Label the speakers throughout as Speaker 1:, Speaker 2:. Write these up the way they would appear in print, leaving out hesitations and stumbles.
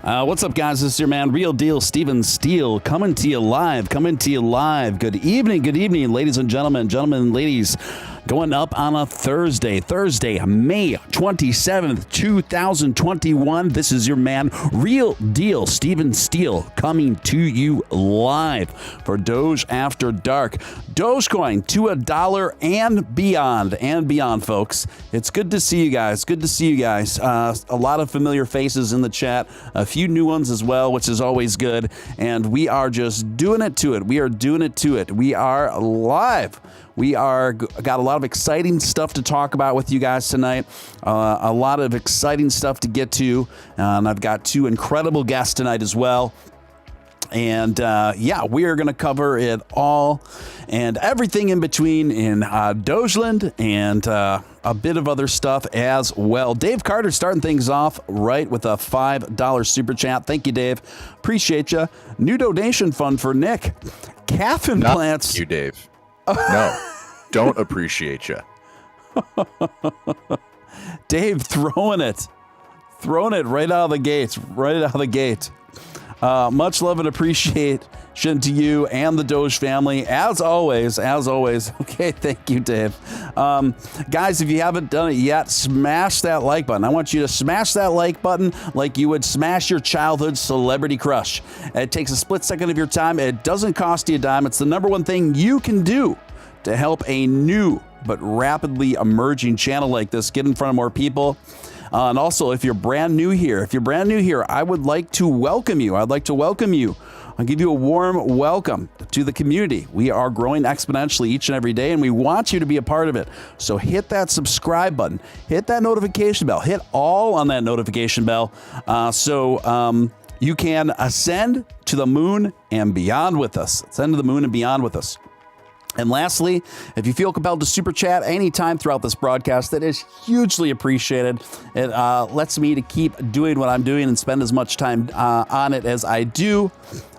Speaker 1: What's up, guys? This is your man, Real Deal Steven Steele, coming to you live. Good evening, ladies and gentlemen, ladies. Going up on a Thursday, May 27th, 2021. This is your man, Real Deal Steven Steele, coming to you live for Doge After Dark. Dogecoin to $1 and beyond, folks. It's good to see you guys. A lot of familiar faces in the chat, a few new ones as well, which is always good. And we are just doing it to it. We are live. We are got a lot of exciting stuff to talk about with you guys tonight. A lot of exciting stuff to get to. And I've got two incredible guests tonight as well. And we are going to cover it all and everything in between in Dogeland and a bit of other stuff as well. Dave Carter starting things off right with a $5 super chat. Thank you, Dave. Appreciate you. New donation fund for Nick. Calf implants.
Speaker 2: Not you, Dave. No, don't appreciate you.
Speaker 1: Dave throwing it right out of the gate. Much love and appreciation to you and the Doge family, as always. Okay, thank you, Dave. Guys, if you haven't done it yet, smash that like button. I want you to smash that like button like you would smash your childhood celebrity crush. It takes a split second of your time. It doesn't cost you a dime. It's the number one thing you can do to help a new but rapidly emerging channel like this get in front of more people. And also, if you're brand new here, I would like to welcome you. I'll give you a warm welcome to the community. We are growing exponentially each and every day, and we want you to be a part of it. So hit that subscribe button, hit that notification bell, hit all on that notification bell so you can ascend to the moon and beyond with us. And lastly, if you feel compelled to super chat anytime throughout this broadcast, that is hugely appreciated. It lets me to keep doing what I'm doing and spend as much time on it as I do.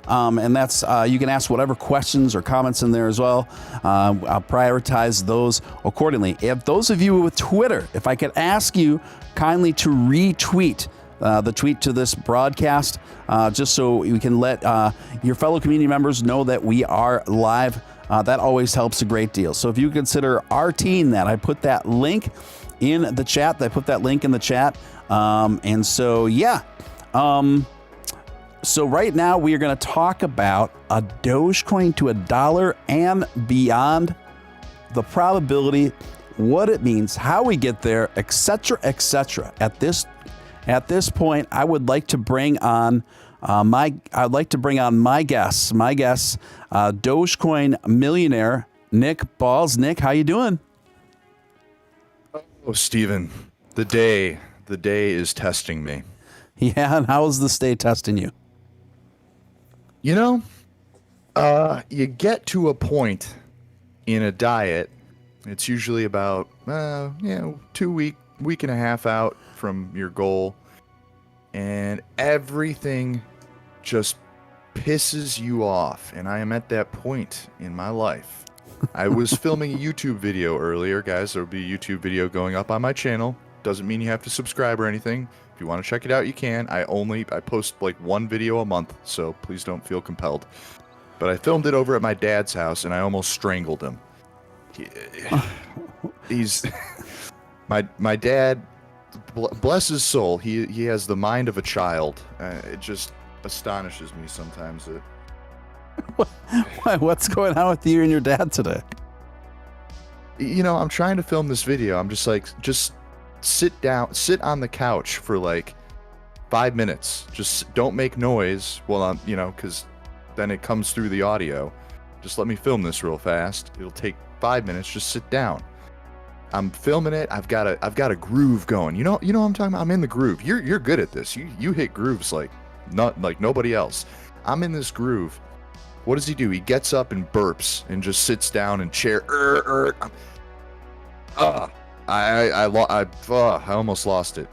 Speaker 1: And that's you can ask whatever questions or comments in there as well. I'll prioritize those accordingly. If those of you with Twitter, if I could ask you kindly to retweet the tweet to this broadcast, just so we can let your fellow community members know that we are live. That always helps a great deal. So if you consider RTing that, I put that link in the chat. So right now we are going to talk about a Dogecoin to $1 and beyond, the probability, what it means, how we get there, etc., etc. At this point, I would like to bring on my guest, Dogecoin millionaire, Nick Ballz. Nick, how you doing?
Speaker 2: Oh, Steven, the day is testing me.
Speaker 1: Yeah, and how is this day testing you?
Speaker 2: You you get to a point in a diet, it's usually about week and a half out from your goal, and everything just pisses you off, and I am at that point in my life. I was filming a YouTube video earlier, guys. There will be a YouTube video going up on my channel. Doesn't mean you have to subscribe or anything. If you want to check it out, you can. I post like one video a month, so please don't feel compelled. But I filmed it over at my dad's house, and I almost strangled him. He's my dad. Bless his soul. He has the mind of a child. It just astonishes me sometimes.
Speaker 1: What's going on with you and your dad today?
Speaker 2: I'm trying to film this video. I'm just like, sit on the couch for like 5 minutes. Just don't make noise while I'm, because then it comes through the audio. Just let me film this real fast. It'll take 5 minutes. Just sit down. I'm filming it. I've got a groove going. You know what I'm talking about? I'm in the groove. You're good at this. You hit grooves like nobody else. I'm in this groove. What does he do? He gets up and burps and just sits down and I almost lost it.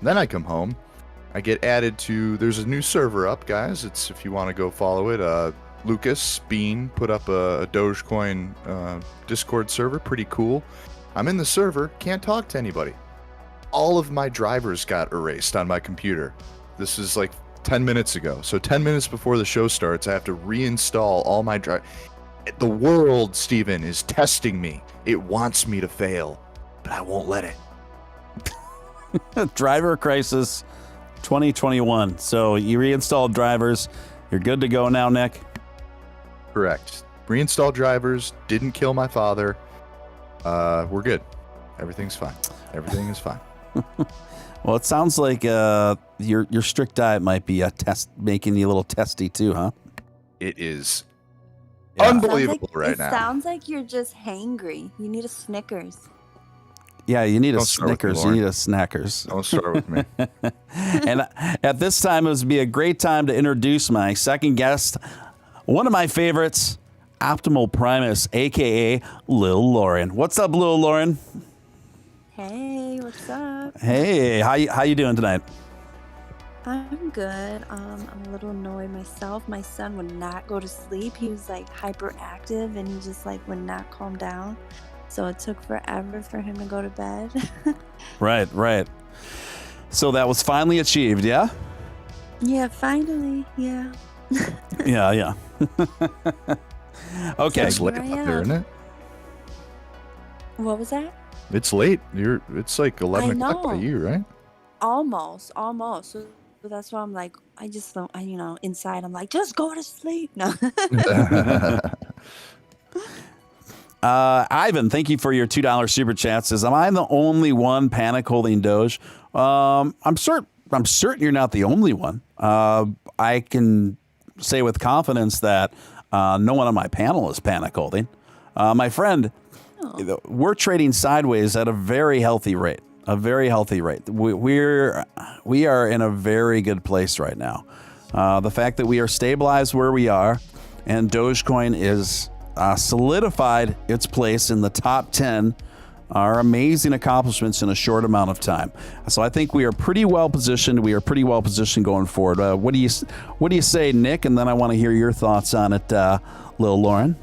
Speaker 2: Then I come home. I get added to. There's a new server up, guys. It's, if you want to go follow it. Lucas Bean put up a Dogecoin Discord server. Pretty cool. I'm in the server. Can't talk to anybody. All of my drivers got erased on my computer. This is like 10 minutes ago. So 10 minutes before the show starts, I have to reinstall all my drive. The world, Steven, is testing me. It wants me to fail, but I won't let it.
Speaker 1: Driver crisis 2021. So you reinstalled drivers. You're good to go now, Nick?
Speaker 2: Correct. Reinstalled drivers. Didn't kill my father. We're good. Everything's fine. Everything is fine.
Speaker 1: Well, it sounds like your strict diet might be making you a little testy too, huh?
Speaker 2: It is
Speaker 1: Yeah.
Speaker 2: unbelievable right now.
Speaker 3: It sounds like you're just hangry. You need a Snickers.
Speaker 1: Yeah, you need a
Speaker 2: Don't start with me,
Speaker 1: Snickers. You
Speaker 2: Lauren.
Speaker 1: need a Snackers.
Speaker 2: Don't start with me.
Speaker 1: And at this time, it would be a great time to introduce my second guest, one of my favorites, Optimal Primus, a.k.a. Lil Lauren. What's up, Lil Lauren?
Speaker 3: Hey, what's up?
Speaker 1: Hey, how you doing tonight?
Speaker 3: I'm good. I'm a little annoyed myself. My son would not go to sleep. He was like hyperactive and he just like would not calm down. So it took forever for him to go to bed.
Speaker 1: Right. So that was finally achieved, yeah?
Speaker 3: Yeah, finally. Yeah.
Speaker 1: Yeah. Okay.
Speaker 2: It's late
Speaker 3: Here
Speaker 2: up
Speaker 3: I
Speaker 2: there,
Speaker 3: am.
Speaker 2: isn't it?
Speaker 3: What was that?
Speaker 2: It's late. It's like 11
Speaker 3: I
Speaker 2: o'clock by
Speaker 3: know.
Speaker 2: you, right?
Speaker 3: Almost. So that's why I'm like, I just don't, inside I'm like, just go to sleep. No.
Speaker 1: Ivan, thank you for your $2 super chat. Says, am I the only one panic holding Doge? I'm certain you're not the only one. I can say with confidence that no one on my panel is panic holding. My friend, we're trading sideways at a very healthy rate. We are in a very good place right now. The fact that we are stabilized where we are, and Dogecoin is solidified its place in the top 10 are amazing accomplishments in a short amount of time. So I think we are pretty well positioned. We are pretty well positioned going forward. What do you say, Nick? And then I want to hear your thoughts on it, Lil Lauren.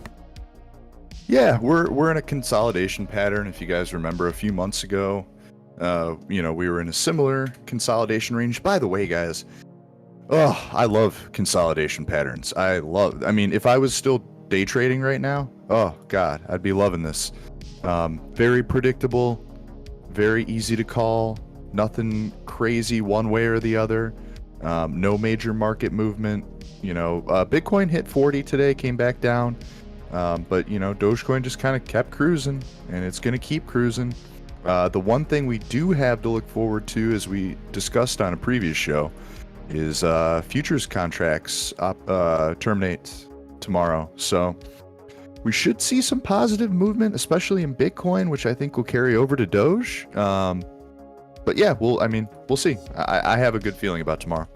Speaker 2: Yeah, we're in a consolidation pattern. If you guys remember a few months ago, we were in a similar consolidation range. By the way, guys, I love consolidation patterns. If I was still day trading right now, oh God, I'd be loving this. Very predictable, very easy to call, nothing crazy one way or the other, no major market movement. Bitcoin hit 40 today, came back down, but Dogecoin just kind of kept cruising, and it's going to keep cruising. The one thing we do have to look forward to, as we discussed on a previous show, is futures contracts terminate tomorrow. So we should see some positive movement, especially in Bitcoin, which I think will carry over to Doge. But yeah, we'll see. I have a good feeling about tomorrow.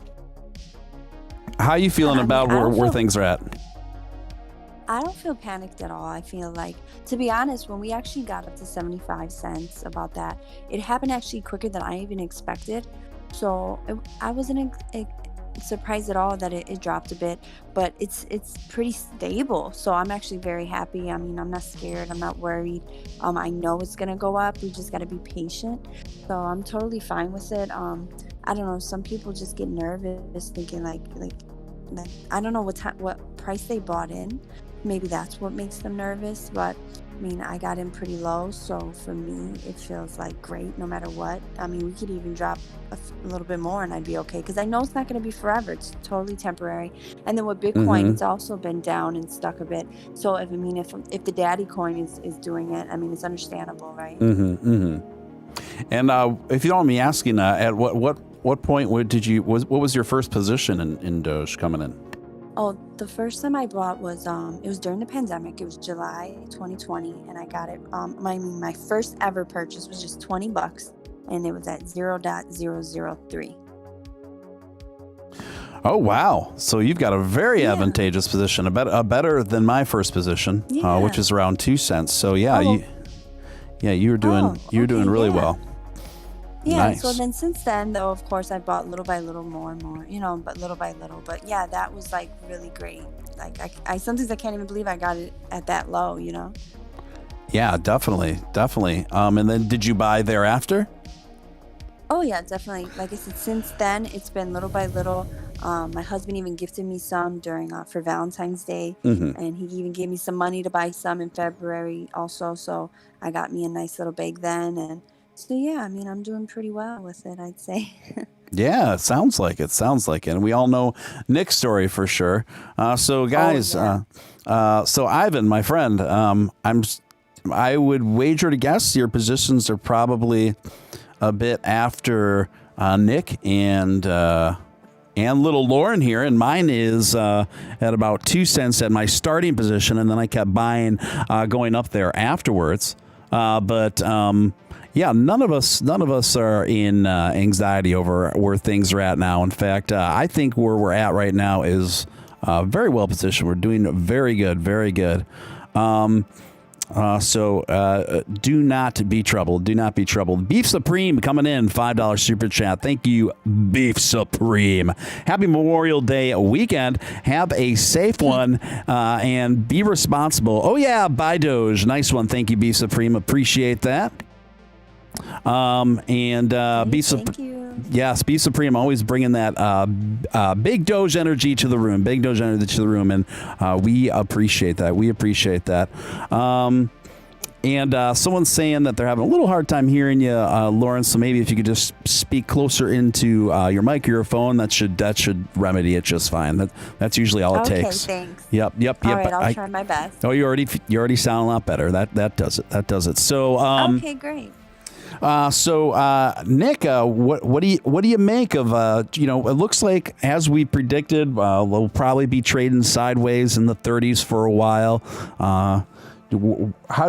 Speaker 1: How are you feeling about where things are at?
Speaker 3: I don't feel panicked at all. I feel like, to be honest, when we actually got up to 75 cents about that, it happened actually quicker than I even expected. So I wasn't surprised at all that it dropped a bit, but it's pretty stable. So I'm actually very happy. I'm not scared. I'm not worried. I know it's going to go up. We just got to be patient. So I'm totally fine with it. I don't know. Some people just get nervous thinking like I don't know what price they bought in. Maybe that's what makes them nervous, but I got in pretty low, so for me it feels like great no matter what. We could even drop a little bit more and I'd be okay, because I know it's not going to be forever. It's totally temporary. And then with Bitcoin, it's also been down and stuck a bit. So if the daddy coin is doing it, it's understandable, right?
Speaker 1: And if you don't mind me asking, at what point what was your first position in Doge coming in?
Speaker 3: Oh, the first time I bought was it was during the pandemic. It was July 2020, and I got it. My first ever purchase was just $20, and it was at 0.003.
Speaker 1: Oh wow! So you've got a very advantageous position, a better than my first position, which is around 2 cents. So you were doing really well.
Speaker 3: Yeah,
Speaker 1: Nice.
Speaker 3: So then since then, though, of course, I bought little by little more and more, but little by little. But yeah, that was like really great. Like I sometimes I can't even believe I got it at that low,
Speaker 1: Yeah, definitely. And then did you buy thereafter?
Speaker 3: Oh yeah, definitely. Like I said, since then it's been little by little. My husband even gifted me some during for Valentine's Day,
Speaker 1: Mm-hmm.
Speaker 3: and he even gave me some money to buy some in February also. So I got me a nice little bag then, and so yeah, I mean, I'm doing pretty well with it, I'd say.
Speaker 1: Yeah, it sounds like it. Sounds like it. And we all know Nick's story for sure. So guys, so Ivan, my friend, I would wager to guess your positions are probably a bit after Nick and little Lauren here, and mine is at about 2 cents at my starting position, and then I kept buying going up there afterwards. Yeah, none of us are in anxiety over where things are at now. In fact, I think where we're at right now is very well positioned. We're doing very good, very good. So do not be troubled. Do not be troubled. Beef Supreme coming in, $5 super chat. Thank you, Beef Supreme. Happy Memorial Day weekend. Have a safe one and be responsible. Oh yeah, buy Doge. Nice one. Thank you, Beef Supreme. Appreciate that.
Speaker 3: Thank you.
Speaker 1: Yes, Beef Supreme always bringing that big Doge energy to the room, and we appreciate that. We appreciate that. Someone's saying that they're having a little hard time hearing you, Lauren. So maybe if you could just speak closer into your mic or your phone, that should remedy it just fine. That's usually all it takes.
Speaker 3: Okay, thanks.
Speaker 1: Yep.
Speaker 3: All right, I'll try my best.
Speaker 1: Oh, you already sound a lot better. That does it. That does it. So
Speaker 3: okay, great.
Speaker 1: Nick, what do you make of it looks like, as we predicted, we'll probably be trading sideways in the 30s for a while. How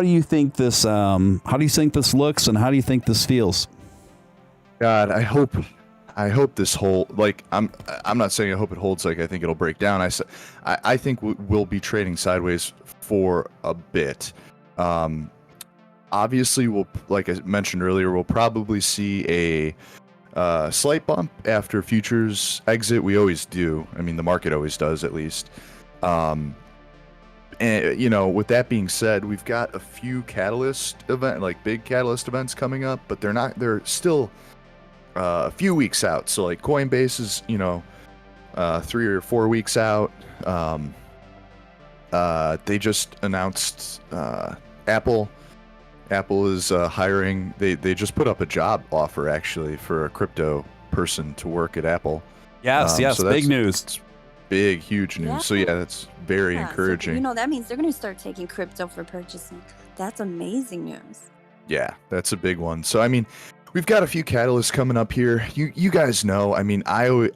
Speaker 1: do you think this looks, and how do you think this feels?
Speaker 2: God, I hope this whole, like, I'm not saying I hope it holds, like I think it'll break down. I think we'll be trading sideways for a bit. Obviously, like I mentioned earlier, we'll probably see a slight bump after futures exit. We always do. I mean, the market always does, at least. And with that being said, we've got a few big catalyst events coming up, but they're still a few weeks out. So like Coinbase is 3 or 4 weeks out. They just announced Apple is hiring. They just put up a job offer, actually, for a crypto person to work at Apple.
Speaker 1: Yes, so big news.
Speaker 2: It's big, huge news. Yeah. So yeah, that's very encouraging.
Speaker 3: So, that means they're going to start taking crypto for purchasing. That's amazing news.
Speaker 2: Yeah, that's a big one. So I mean, we've got a few catalysts coming up here. You guys know. I mean, I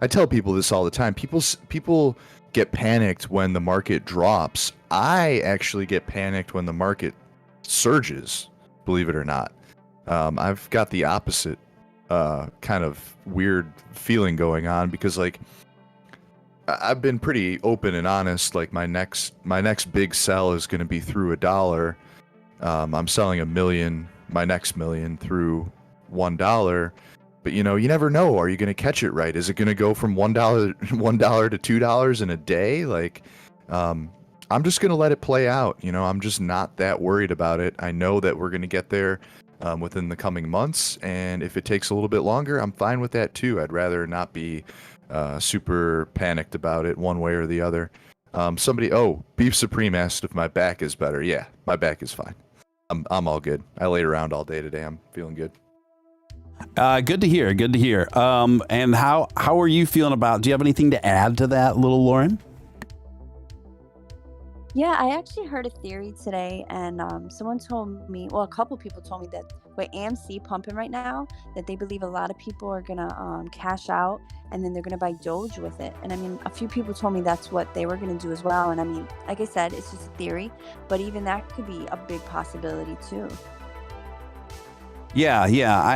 Speaker 2: tell people this all the time. People get panicked when the market drops. I actually get panicked when the market surges, believe it or not. I've got the opposite kind of weird feeling going on, because like I've been pretty open and honest. Like my next big sell is going to be through $1. I'm selling my next $1 million through $1. But you never know. Are you going to catch it right? Is it going to go from $1 to $2 in a day? Like, I'm just going to let it play out. I'm just not that worried about it. I know that we're going to get there within the coming months. And if it takes a little bit longer, I'm fine with that too. I'd rather not be super panicked about it one way or the other. Beef Supreme asked if my back is better. Yeah, my back is fine. I'm all good. I laid around all day today. I'm feeling good.
Speaker 1: Good to hear. Good to hear. And how are you feeling about? Do you have anything to add to that, little Lauren?
Speaker 3: Yeah, I actually heard a theory today, and someone told me, a couple people told me that with AMC pumping right now, that they believe a lot of people are gonna cash out, and then they're gonna buy Doge with it. And I mean, a few people told me that's what they were gonna do as well. And I mean, like I said, it's just a theory, but even that could be a big possibility too.
Speaker 1: Yeah,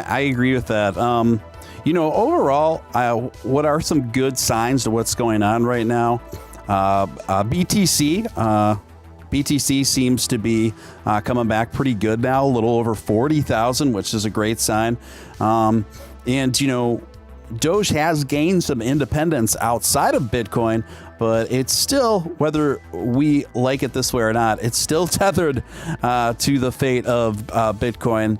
Speaker 1: I agree with that. Overall, what are some good signs to what's going on right now? BTC seems to be coming back pretty good now, a little over 40,000, which is a great sign. Doge has gained some independence outside of Bitcoin, but it's still, whether we like it this way or not, it's still tethered to the fate of Bitcoin.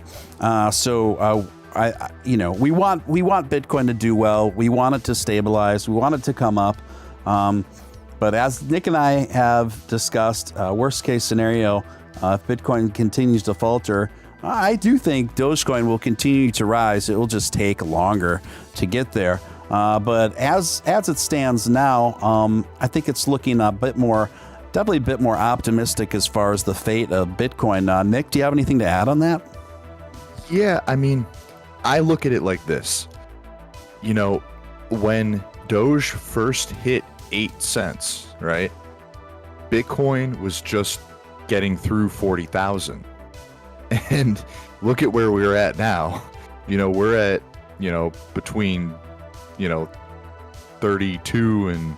Speaker 1: So we want Bitcoin to do well. We want it to stabilize. We want it to come up. But as Nick and I have discussed, worst case scenario, if Bitcoin continues to falter, I do think Dogecoin will continue to rise. It will just take longer to get there. But as it stands now, I think it's looking definitely a bit more optimistic as far as the fate of Bitcoin. Nick, do you have anything to add on that?
Speaker 2: Yeah, I mean, I look at it like this. When Doge first hit 8 cents, right? Bitcoin was just getting through 40,000. And look at where we're at now. We're at, between, 32 and,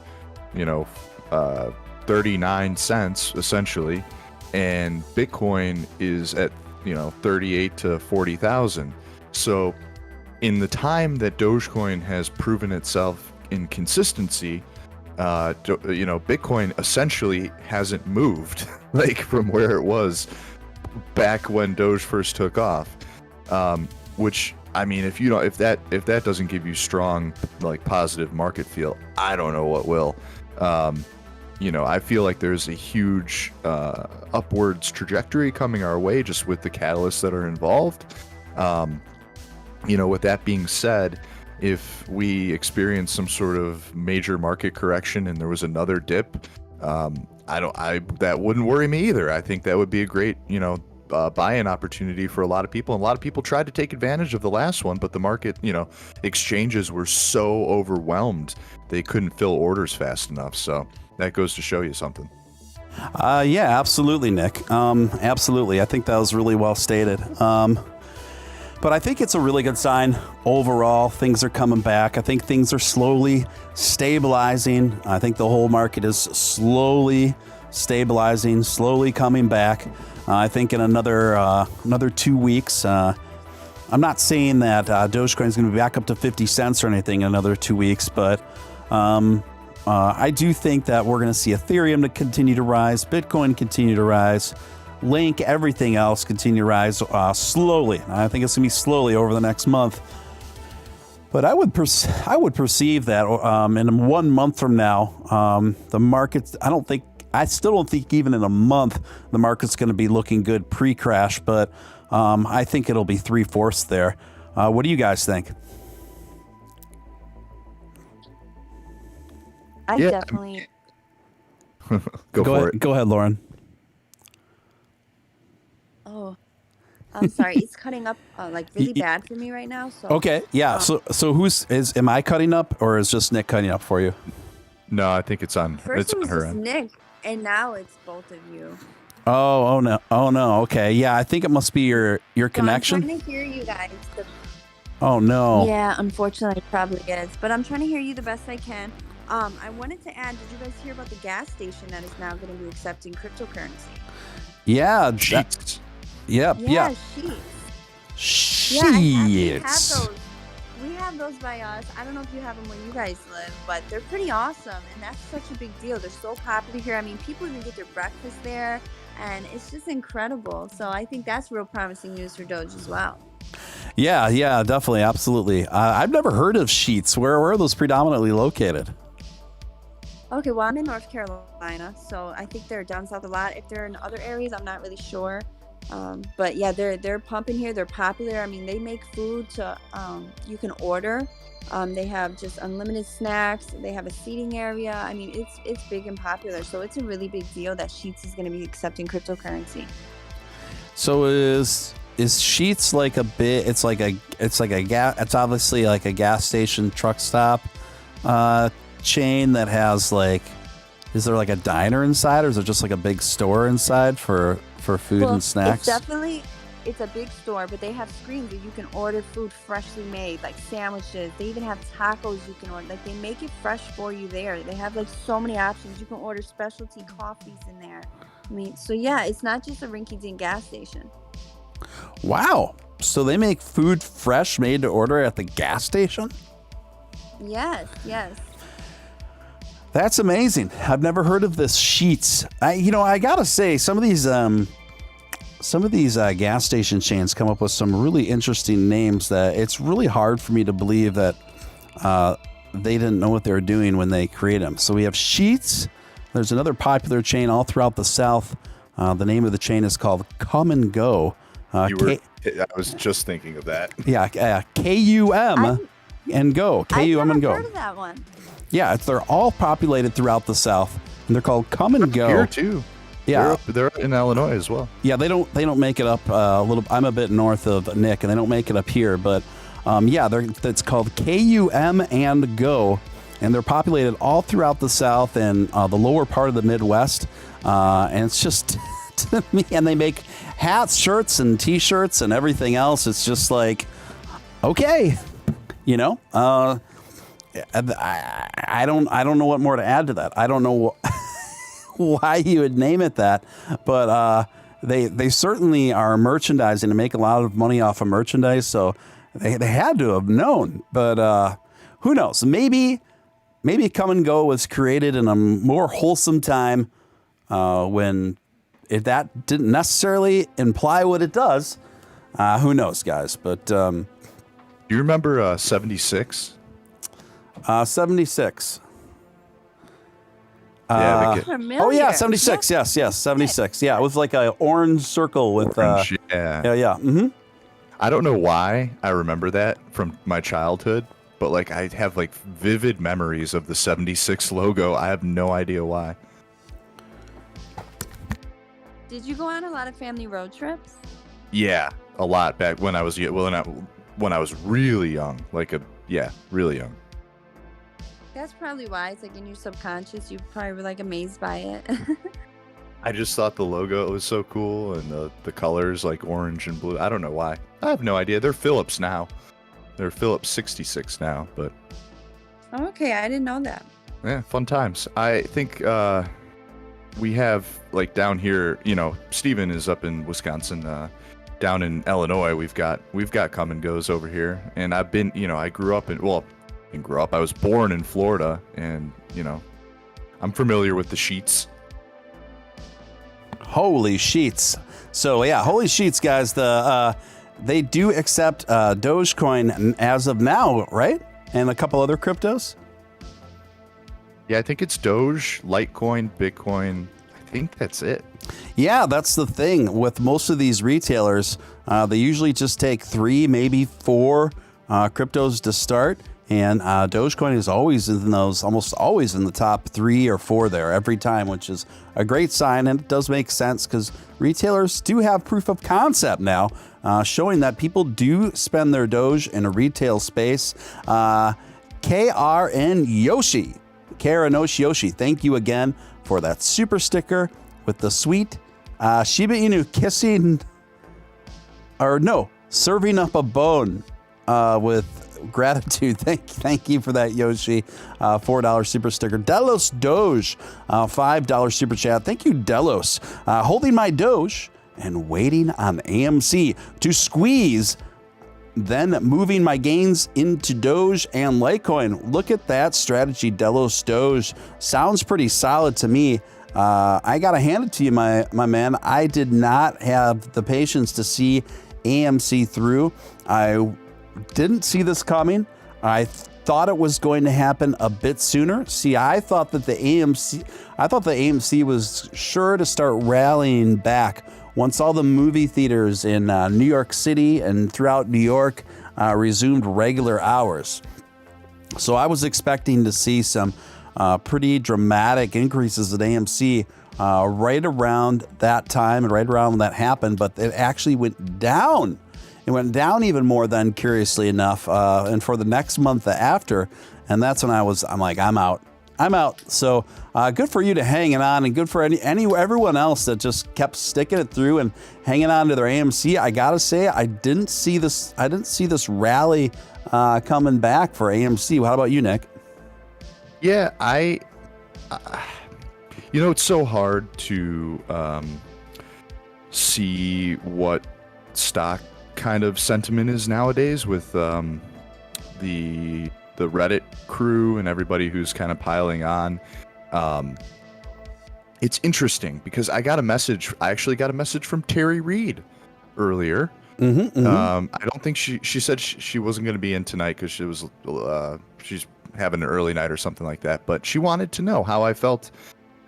Speaker 2: 39 cents essentially. And Bitcoin is at, 38 to 40,000. So in the time that Dogecoin has proven itself in consistency, Bitcoin essentially hasn't moved like from where it was back when Doge first took off. Which, I mean, if that doesn't give you strong, like, positive market feel, I don't know what will. I feel like there's a huge upwards trajectory coming our way just with the catalysts that are involved. With that being said, if we experience some sort of major market correction and there was another dip, that wouldn't worry me either. I think that would be a great, buy-in opportunity for a lot of people. And a lot of people tried to take advantage of the last one, but the market, exchanges were so overwhelmed they couldn't fill orders fast enough. So that goes to show you something.
Speaker 1: Yeah, absolutely, Nick. Absolutely. I think that was really well stated. But I think it's a really good sign overall. Things are coming back. I think things are slowly stabilizing. I think the whole market is slowly stabilizing, slowly coming back. I think in another 2 weeks, I'm not saying that Dogecoin is going to be back up to 50 cents or anything in another 2 weeks, but I do think that we're going to see Ethereum to continue to rise, Bitcoin continue to rise, Link, everything else continue to rise slowly. I think it's going to be slowly over the next month. But I would perceive that in 1 month from now, the markets, I still don't think even in a month the market's going to be looking good pre-crash, but I think it'll be 3/4 there. What do you guys think?
Speaker 3: I definitely.
Speaker 2: Go for
Speaker 1: it. Go ahead, Lauren.
Speaker 3: Oh, I'm sorry. It's cutting up really bad for me right now. So
Speaker 1: okay, yeah. So am I cutting up or is just Nick cutting up for you?
Speaker 2: No, I think it's on.
Speaker 3: First
Speaker 2: it's
Speaker 3: it was
Speaker 2: on her
Speaker 3: just
Speaker 2: end.
Speaker 3: Nick, and now it's both of you.
Speaker 1: Oh no. Okay, yeah. I think it must be your connection.
Speaker 3: I'm trying to hear you guys.
Speaker 1: Oh no.
Speaker 3: Yeah, unfortunately, it probably is. But I'm trying to hear you the best I can. I wanted to add, did you guys hear about the gas station that is now going to be accepting cryptocurrency?
Speaker 1: Yeah.
Speaker 2: Sheets.
Speaker 1: Yep. Yeah.
Speaker 3: Sheets.
Speaker 1: Yeah,
Speaker 3: we have those. We have those by us. I don't know if you have them where you guys live, but they're pretty awesome, and that's such a big deal. They're so popular here. I mean, people even get their breakfast there, and it's just incredible. So I think that's real promising news for Doge as well.
Speaker 1: Yeah, definitely, absolutely. I've never heard of Sheets. Where are those predominantly located?
Speaker 3: Okay, well, I'm in North Carolina, so I think they're down south a lot. If they're in other areas, I'm not really sure. But yeah, they're pumping here. They're popular. I mean, they make food to you can order. They have just unlimited snacks. They have a seating area. I mean, it's big and popular. So it's a really big deal that Sheets is going to be accepting cryptocurrency.
Speaker 1: So is Sheets like a bit? It's it's obviously like a gas station truck stop chain that has is there like a diner inside, or is it just like a big store inside for food and snacks?
Speaker 3: It's a big store, but they have screens that you can order food freshly made, like sandwiches. They even have tacos you can order. Like, they make it fresh for you there. They have so many options. You can order specialty coffees in there. I mean, so yeah, it's not just a rinky-dink gas station.
Speaker 1: Wow. So they make food fresh made to order at the gas station?
Speaker 3: Yes.
Speaker 1: That's amazing. I've never heard of this Sheets. I gotta say, some of these some of these gas station chains come up with some really interesting names that it's really hard for me to believe that they didn't know what they were doing when they create them. So we have Sheetz. There's another popular chain all throughout the South. The name of the chain is called Come and Go.
Speaker 2: I was just thinking of that.
Speaker 1: Yeah, KUM and Go. KUM and Go.
Speaker 3: I've heard of that one.
Speaker 1: Yeah, they're all populated throughout the South, and they're called Come and Go.
Speaker 2: Here too.
Speaker 1: Yeah,
Speaker 2: they're in Illinois as well.
Speaker 1: Yeah, they don't make it up a little. I'm a bit north of Nick, and they don't make it up here, but it's called KUM and Go, and they're populated all throughout the South and the lower part of the Midwest, and it's just to me. And they make hats, shirts, and T-shirts, and everything else. It's just like, okay, you know. I don't know what more to add to that. I don't know why you would name it that, but they certainly are merchandising to make a lot of money off of merchandise, so they had to have known. But who knows? Maybe Come and Go was created in a more wholesome time when that didn't necessarily imply what it does. Who knows, guys? But
Speaker 2: do you remember 76?
Speaker 1: 76.
Speaker 3: Familiar.
Speaker 1: Oh yeah, 76. Yes, 76. Yeah, it was like a orange circle with
Speaker 2: Orange,
Speaker 1: yeah. Mm-hmm.
Speaker 2: I don't know why I remember that from my childhood, but like I have like vivid memories of the 76 logo. I have no idea why.
Speaker 3: Did you go on a lot of family road trips?
Speaker 2: Yeah, a lot back when I was when I was really young, really young.
Speaker 3: That's probably why. It's like in your subconscious, you probably were like amazed by it.
Speaker 2: I just thought the logo was so cool and the colors like orange and blue. I don't know why. I have no idea. They're Phillips now. They're Phillips 66 now, but
Speaker 3: Okay, I didn't know that.
Speaker 2: yeah, fun times. I think we have like down here, you know, Steven is up in Wisconsin. Down in Illinois, we've got Come and Goes over here, and I've been, you know, I was born in Florida, and you know, I'm familiar with the Sheets.
Speaker 1: Holy sheets! So yeah, holy sheets, guys. They do accept Dogecoin as of now, right? And a couple other cryptos.
Speaker 2: Yeah, I think it's Doge, Litecoin, Bitcoin. I think that's it.
Speaker 1: Yeah, that's the thing with most of these retailers. They usually just take 3, maybe 4 cryptos to start. And Dogecoin is always in those, almost always in the top 3 or 4 there every time, which is a great sign. And it does make sense because retailers do have proof of concept now, showing that people do spend their Doge in a retail space. KRN Yoshi, Yoshi, thank you again for that super sticker with the sweet Shiba Inu serving up a bone with gratitude. Thank you for that, Yoshi. $4 super sticker. Delos Doge, $5 super chat. Thank you, Delos. Holding my Doge and waiting on AMC to squeeze, then moving my gains into Doge and Litecoin. Look at that strategy, Delos Doge. Sounds pretty solid to me. I gotta hand it to you, my man. I did not have the patience to see AMC through. I didn't see this coming. I thought it was going to happen a bit sooner. See, I thought the AMC was sure to start rallying back once all the movie theaters in New York City and throughout New York resumed regular hours. So I was expecting to see some pretty dramatic increases at AMC right around that time and right around when that happened, but it actually went down. It went down even more then, curiously enough, and for the next month after, and that's when I'm like, I'm out. So good for you to hanging on, and good for everyone else that just kept sticking it through and hanging on to their AMC. I gotta say, I didn't see this rally coming back for AMC. How about you, Nick?
Speaker 2: Yeah, it's so hard to see what stock kind of sentiment is nowadays with the Reddit crew and everybody who's kind of piling on. it's interesting because I actually got a message from Terry Reed earlier. I don't think she said she wasn't going to be in tonight because she's having an early night or something like that. But she wanted to know how I felt,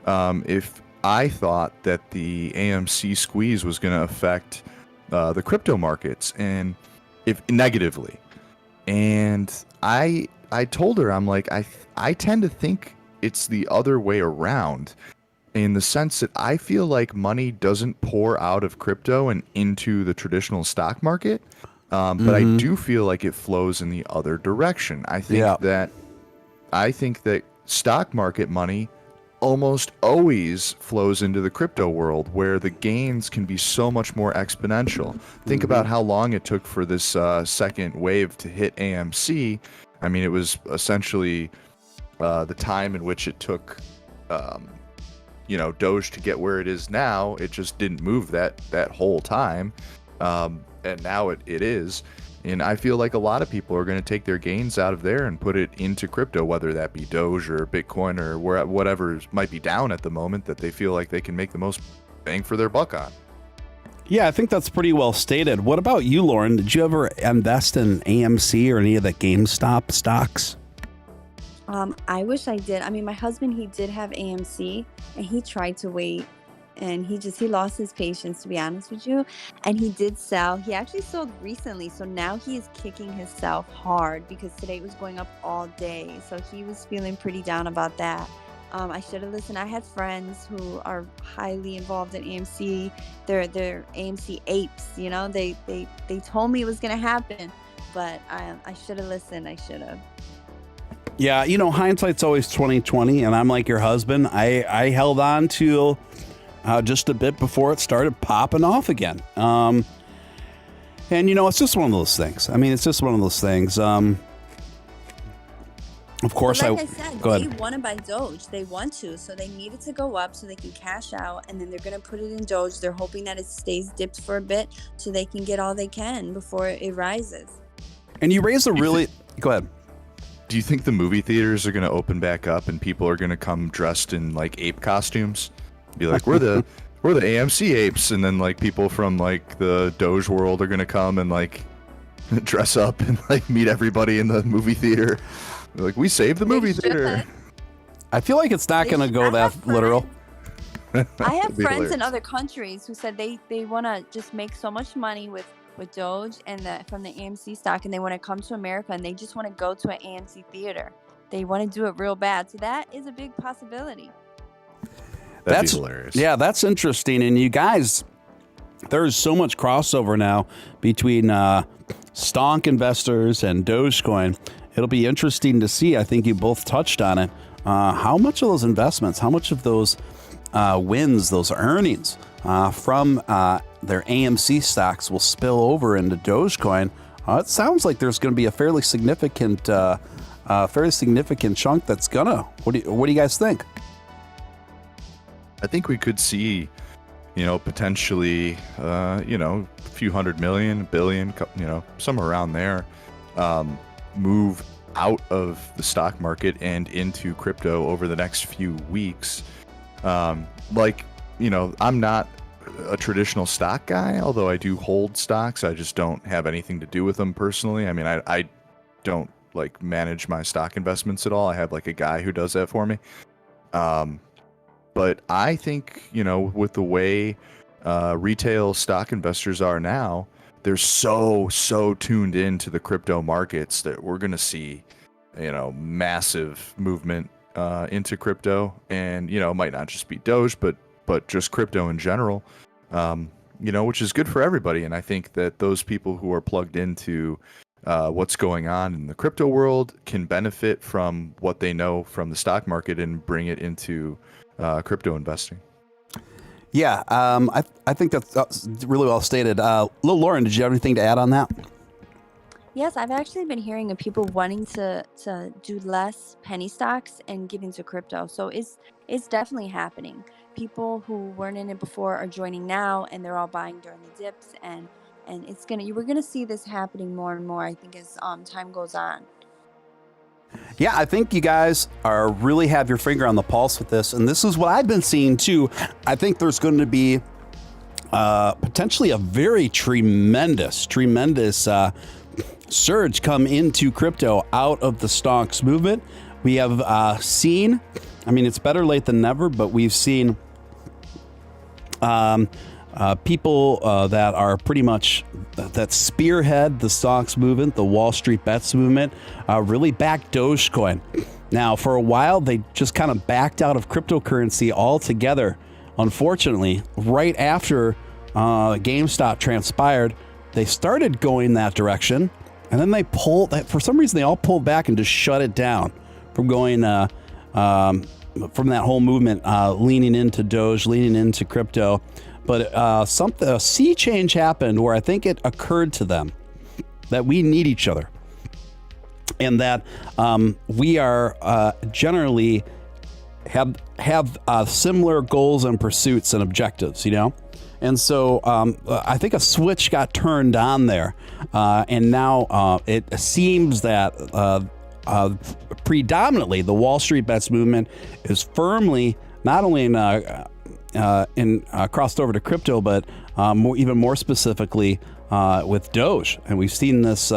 Speaker 2: if I thought that the AMC squeeze was going to affect the crypto markets and if negatively. And I told her, I'm like, I tend to think it's the other way around, in the sense that I feel like money doesn't pour out of crypto and into the traditional stock market. But I do feel like it flows in the other direction. I think that stock market money almost always flows into the crypto world, where the gains can be so much more exponential. Think about how long it took for this second wave to hit AMC. I mean, it was essentially the time in which it took Doge to get where it is now. It just didn't move that whole time, and now it is. And I feel like a lot of people are going to take their gains out of there and put it into crypto, whether that be Doge or Bitcoin or whatever might be down at the moment that they feel like they can make the most bang for their buck on.
Speaker 1: Yeah, I think that's pretty well stated. What about you, Lauren? Did you ever invest in AMC or any of the GameStop stocks?
Speaker 3: I wish I did. I mean, my husband, he did have AMC, and he tried to wait, and he lost his patience, to be honest with you. And he did sell. He actually sold recently, so now he is kicking himself hard because today it was going up all day. So he was feeling pretty down about that. I should have listened. I had friends who are highly involved in AMC. They're AMC apes, They told me it was gonna happen, but I should have listened. I should have.
Speaker 1: Yeah, hindsight's always 20/20, and I'm like your husband. I held on to just a bit before it started popping off again. And it's just one of those things. I mean, it's just one of those things. Of course,
Speaker 3: like I said,
Speaker 1: go
Speaker 3: they
Speaker 1: ahead.
Speaker 3: want to buy Doge. They want to, so they need it to go up so they can cash out, and then they're going to put it in Doge. They're hoping that it stays dipped for a bit so they can get all they can before it rises.
Speaker 1: And you raised a really... Go ahead.
Speaker 2: Do you think the movie theaters are going to open back up and people are going to come dressed in like ape costumes? Be like, we're the AMC apes, and then like people from like the Doge world are going to come and like dress up and like meet everybody in the movie theater. They're like, we saved the movie theater.
Speaker 1: I feel like it's not going to go that literal.
Speaker 3: I have friends in other countries who said they want to just make so much money with Doge and from the AMC stock, and they want to come to America and they just want to go to an AMC theater. They want to do it real bad. So that is a big possibility.
Speaker 2: That'd be hilarious.
Speaker 1: Yeah, that's interesting. And you guys, there's so much crossover now between stonk investors and Dogecoin. It'll be interesting to see. I think you both touched on it. How much of those investments, how much of those wins, those earnings from their AMC stocks will spill over into Dogecoin? It sounds like there's going to be a fairly significant chunk that's gonna. What do you guys think?
Speaker 2: I think we could see, potentially, a few hundred million, billion, somewhere around there, move out of the stock market and into crypto over the next few weeks. I'm not a traditional stock guy, although I do hold stocks. I just don't have anything to do with them personally. I mean, I don't like manage my stock investments at all. I have like a guy who does that for me. But I think, with the way retail stock investors are now, they're so tuned into the crypto markets that we're going to see, massive movement into crypto. And, it might not just be Doge, but just crypto in general, which is good for everybody. And I think that those people who are plugged into what's going on in the crypto world can benefit from what they know from the stock market and bring it into crypto investing.
Speaker 1: Yeah, I think that's really well stated. Lil Lauren, did you have anything to add on that?
Speaker 3: Yes, I've actually been hearing of people wanting to do less penny stocks and get into crypto. So it's definitely happening. People who weren't in it before are joining now, and they're all buying during the dips, and we're gonna see this happening more and more, I think, as time goes on.
Speaker 1: Yeah, I think you guys are really have your finger on the pulse with this, and this is what I've been seeing too. I think there's going to be potentially a very tremendous surge come into crypto out of the stocks movement. We have seen, I mean, it's better late than never, but we've seen people that are pretty much that spearhead the stocks movement, the Wall Street bets movement, really back Dogecoin. Now, for a while, they just kind of backed out of cryptocurrency altogether. Unfortunately, right after GameStop transpired, they started going that direction, and then they pulled. For some reason, they all pulled back and just shut it down from going from that whole movement, leaning into Doge, leaning into crypto. But a sea change happened where I think it occurred to them that we need each other, and that we are generally have similar goals and pursuits and objectives, you know. And so I think a switch got turned on there, and now it seems that predominantly the Wall Street bets movement is firmly not only crossed over to crypto, but even more specifically with Doge. And we've seen this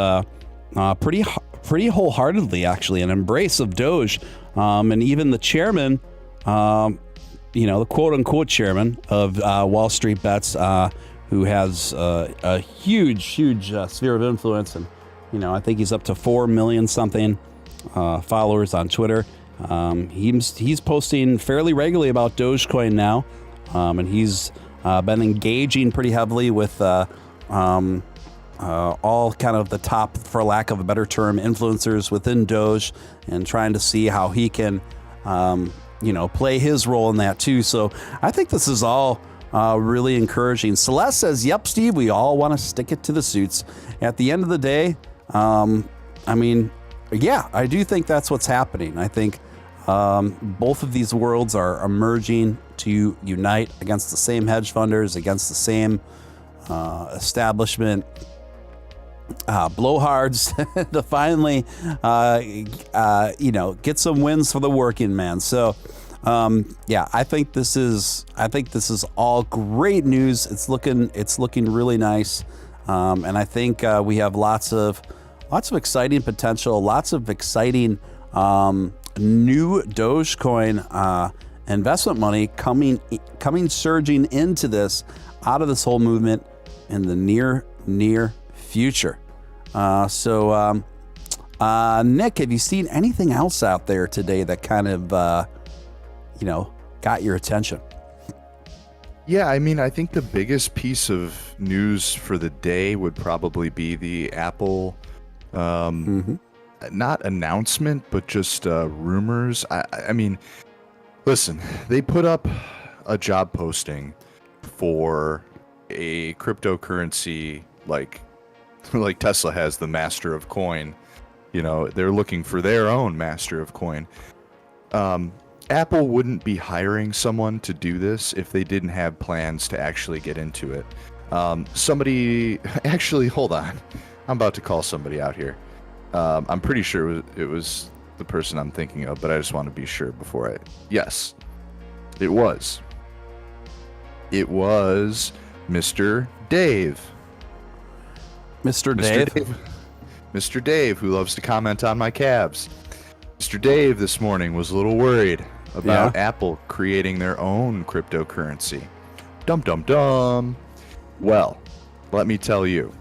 Speaker 1: pretty wholeheartedly, actually, an embrace of Doge, and even the chairman, the quote unquote chairman of Wall Street Bets, who has a huge sphere of influence, and I think he's up to 4 million something followers on Twitter. He's posting fairly regularly about Dogecoin now, and he's been engaging pretty heavily with all kind of the top, for lack of a better term, influencers within Doge, and trying to see how he can play his role in that too. So I think this is all really encouraging. Celeste says, "Yep, Steve, we all want to stick it to the suits." At the end of the day, I do think that's what's happening. I think both of these worlds are emerging to unite against the same hedge funders, against the same establishment blowhards to finally, get some wins for the working man. So, I think this is all great news. It's looking really nice, and I think we have lots of exciting potential, lots of exciting new Dogecoin investment money coming surging into this out of this whole movement in the near future. Nick, have you seen anything else out there today that kind of got your attention?
Speaker 2: Yeah, I think the biggest piece of news for the day would probably be the Apple not announcement, but just rumors. I mean, listen, they put up a job posting for a cryptocurrency like Tesla has the master of coin. They're looking for their own master of coin. Apple wouldn't be hiring someone to do this if they didn't have plans to actually get into it. Hold on. I'm about to call somebody out here. I'm pretty sure it was the person I'm thinking of, but I just want to be sure before Yes, it was. It was Mr. Dave.
Speaker 1: Mr. Dave?
Speaker 2: Mr. Dave, who loves to comment on my calves. Mr. Dave this morning was a little worried about Apple creating their own cryptocurrency. Dum dum dum. Well, let me tell you,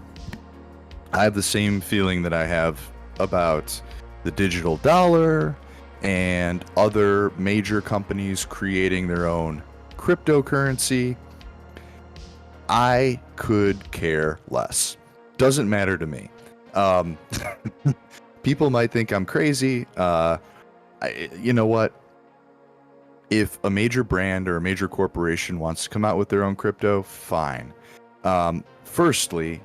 Speaker 2: I have the same feeling that I have about the digital dollar and other major companies creating their own cryptocurrency. I could care less. Doesn't matter to me. People might think I'm crazy. You know what? If a major brand or a major corporation wants to come out with their own crypto, fine. Firstly,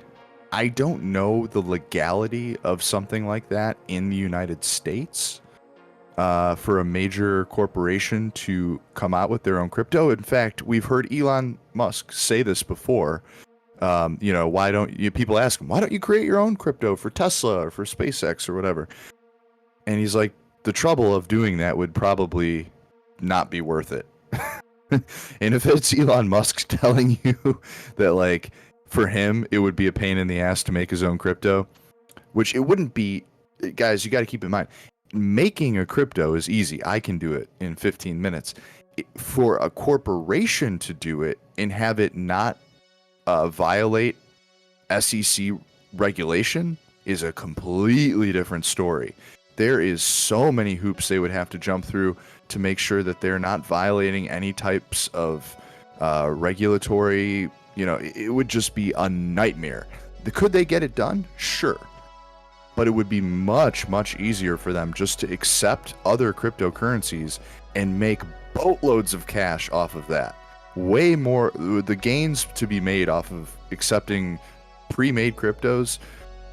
Speaker 2: I don't know the legality of something like that in the United States for a major corporation to come out with their own crypto. In fact, we've heard Elon Musk say this before. Why don't you? People ask him, why don't you create your own crypto for Tesla or for SpaceX or whatever? And he's like, the trouble of doing that would probably not be worth it. And if it's Elon Musk telling you that, like, for him, it would be a pain in the ass to make his own crypto, which it wouldn't be, guys, you got to keep in mind, making a crypto is easy. I can do it in 15 minutes. For a corporation to do it and have it not violate SEC regulation is a completely different story. There is so many hoops they would have to jump through to make sure that they're not violating any types of regulatory, it would just be a nightmare. Could they get it done? Sure. But it would be much, much easier for them just to accept other cryptocurrencies and make boatloads of cash off of that. Way more, the gains to be made off of accepting pre-made cryptos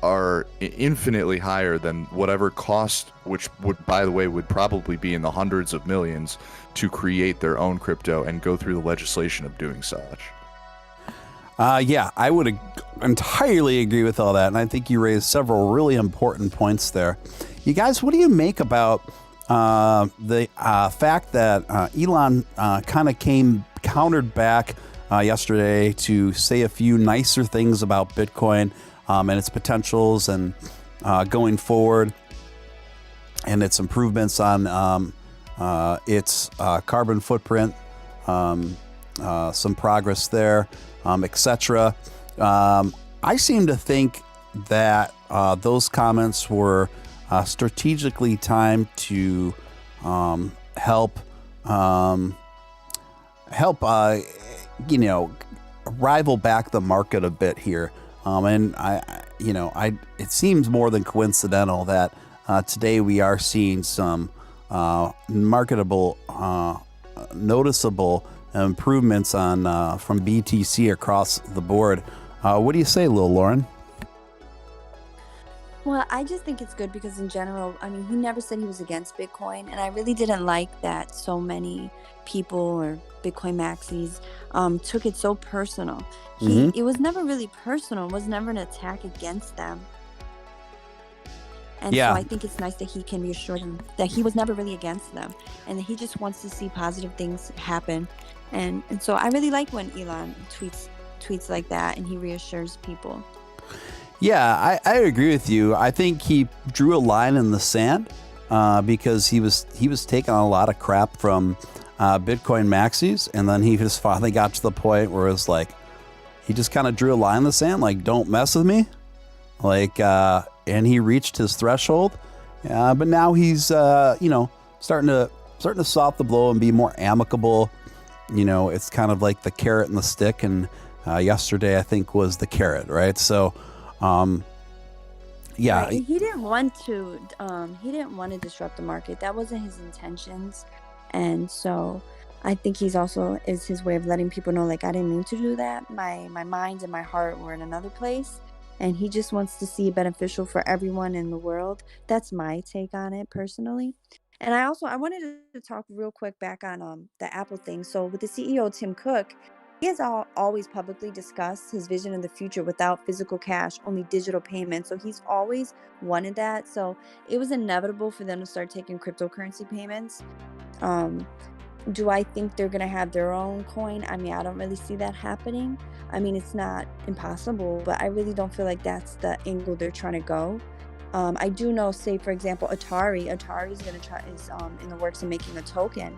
Speaker 2: are infinitely higher than whatever cost, which would, by the way, would probably be in the hundreds of millions to create their own crypto and go through the legislation of doing such.
Speaker 1: Yeah, I would entirely agree with all that. And I think you raised several really important points there. You guys, what do you make about the fact that Elon kind of countered back yesterday to say a few nicer things about Bitcoin and its potentials and going forward, and its improvements on its carbon footprint, some progress there, etc. I seem to think that those comments were strategically timed to help rival back the market a bit here. And it seems more than coincidental that today we are seeing some marketable, noticeable improvements on from BTC across the board. What do you say, Lil Lauren?
Speaker 3: Well, I just think it's good because in general, I mean, he never said he was against Bitcoin, and I really didn't like that so many people or Bitcoin maxis took it so personal. It was never really personal. It was never an attack against them. And so I think it's nice that he can reassure them that he was never really against them and that he just wants to see positive things happen. And so I really like when Elon tweets like that and he reassures people.
Speaker 1: Yeah, I agree with you. I think he drew a line in the sand because he was taking a lot of crap from Bitcoin maxis, and then he just finally got to the point where it was like he just kind of drew a line in the sand, like, don't mess with me, like, and he reached his threshold. But now he's starting to soft the blow and be more amicable. It's kind of like the carrot and the stick, and yesterday I think was the carrot, right? So. Yeah,
Speaker 3: right. He didn't want to disrupt the market. That wasn't his intentions. And so I think is his way of letting people know, like, I didn't mean to do that. My mind and my heart were in another place. And he just wants to see it beneficial for everyone in the world. That's my take on it personally. And I wanted to talk real quick back on the Apple thing. So with the CEO, Tim Cook, he has always publicly discussed his vision of the future without physical cash, only digital payments. So he's always wanted that. So it was inevitable for them to start taking cryptocurrency payments. Do I think they're going to have their own coin? I mean, I don't really see that happening. I mean, it's not impossible, but I really don't feel like that's the angle they're trying to go. I do know, say, for example, Atari is in the works of making a token.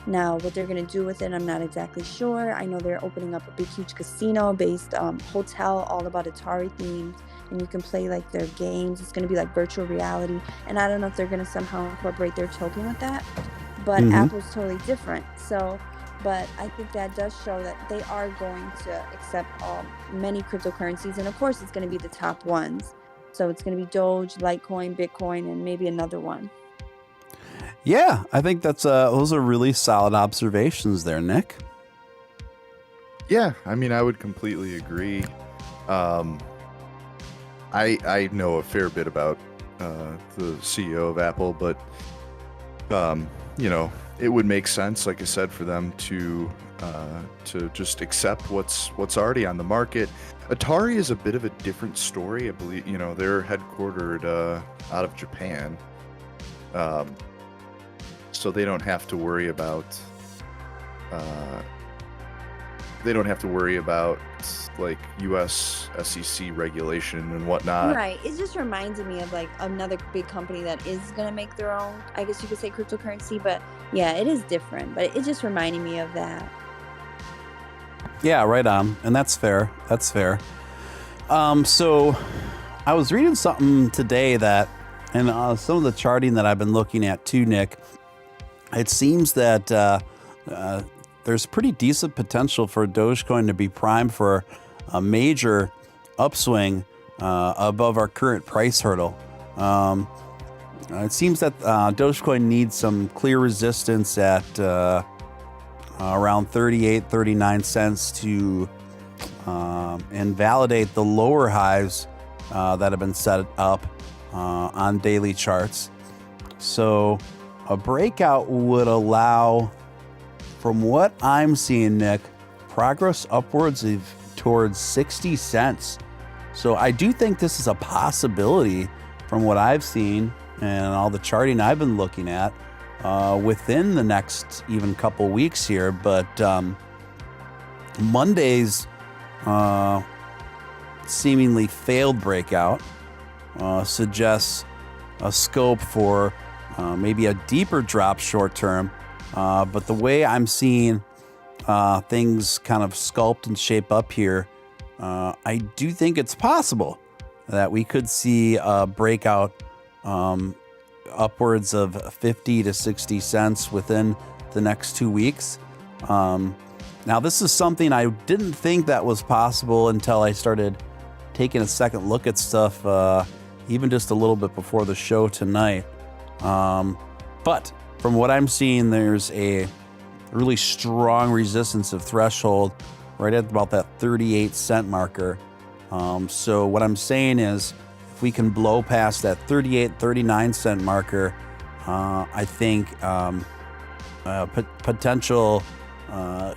Speaker 3: Now, what they're going to do with it, I'm not exactly sure. I know they're opening up a big, huge casino-based hotel all about Atari themed, and you can play like their games. It's going to be like virtual reality, and I don't know if they're going to somehow incorporate their token with that. But Apple's totally different. So, but I think that does show that they are going to accept many cryptocurrencies, and of course, it's going to be the top ones. So it's going to be Doge, Litecoin, Bitcoin, and maybe another one.
Speaker 1: Yeah, I think that's those are really solid observations there, Nick.
Speaker 2: Yeah, I mean, I would completely agree. I know a fair bit about the CEO of Apple, but it would make sense, like I said, for them to just accept what's already on the market. Atari is a bit of a different story. I believe they're headquartered out of Japan. so they don't have to worry about like U.S. SEC regulation and whatnot.
Speaker 3: Right. It just reminded me of like another big company that is gonna make their own, I guess you could say, cryptocurrency. But yeah, it is different. But it just reminded me of that.
Speaker 1: Yeah, right on. And that's fair. That's fair. So I was reading something today that, and some of the charting that I've been looking at too, Nick, it seems that there's pretty decent potential for Dogecoin to be primed for a major upswing above our current price hurdle. It seems that Dogecoin needs some clear resistance at around 38, 39 cents to invalidate the lower highs that have been set up on daily charts. So a breakout would allow, from what I'm seeing, Nick, progress upwards of towards 60 cents. So I do think this is a possibility from what I've seen and all the charting I've been looking at within the next even couple weeks here. But Monday's seemingly failed breakout suggests a scope for maybe a deeper drop short term. But the way I'm seeing things kind of sculpt and shape up here, I do think it's possible that we could see a breakout upwards of 50 to 60 cents within the next 2 weeks. Now, this is something I didn't think that was possible until I started taking a second look at stuff, even just a little bit before the show tonight. But from what I'm seeing, there's a really strong resistance of threshold right at about that 38 cent marker. So what I'm saying is, if we can blow past that 38, 39 cent marker, I think potential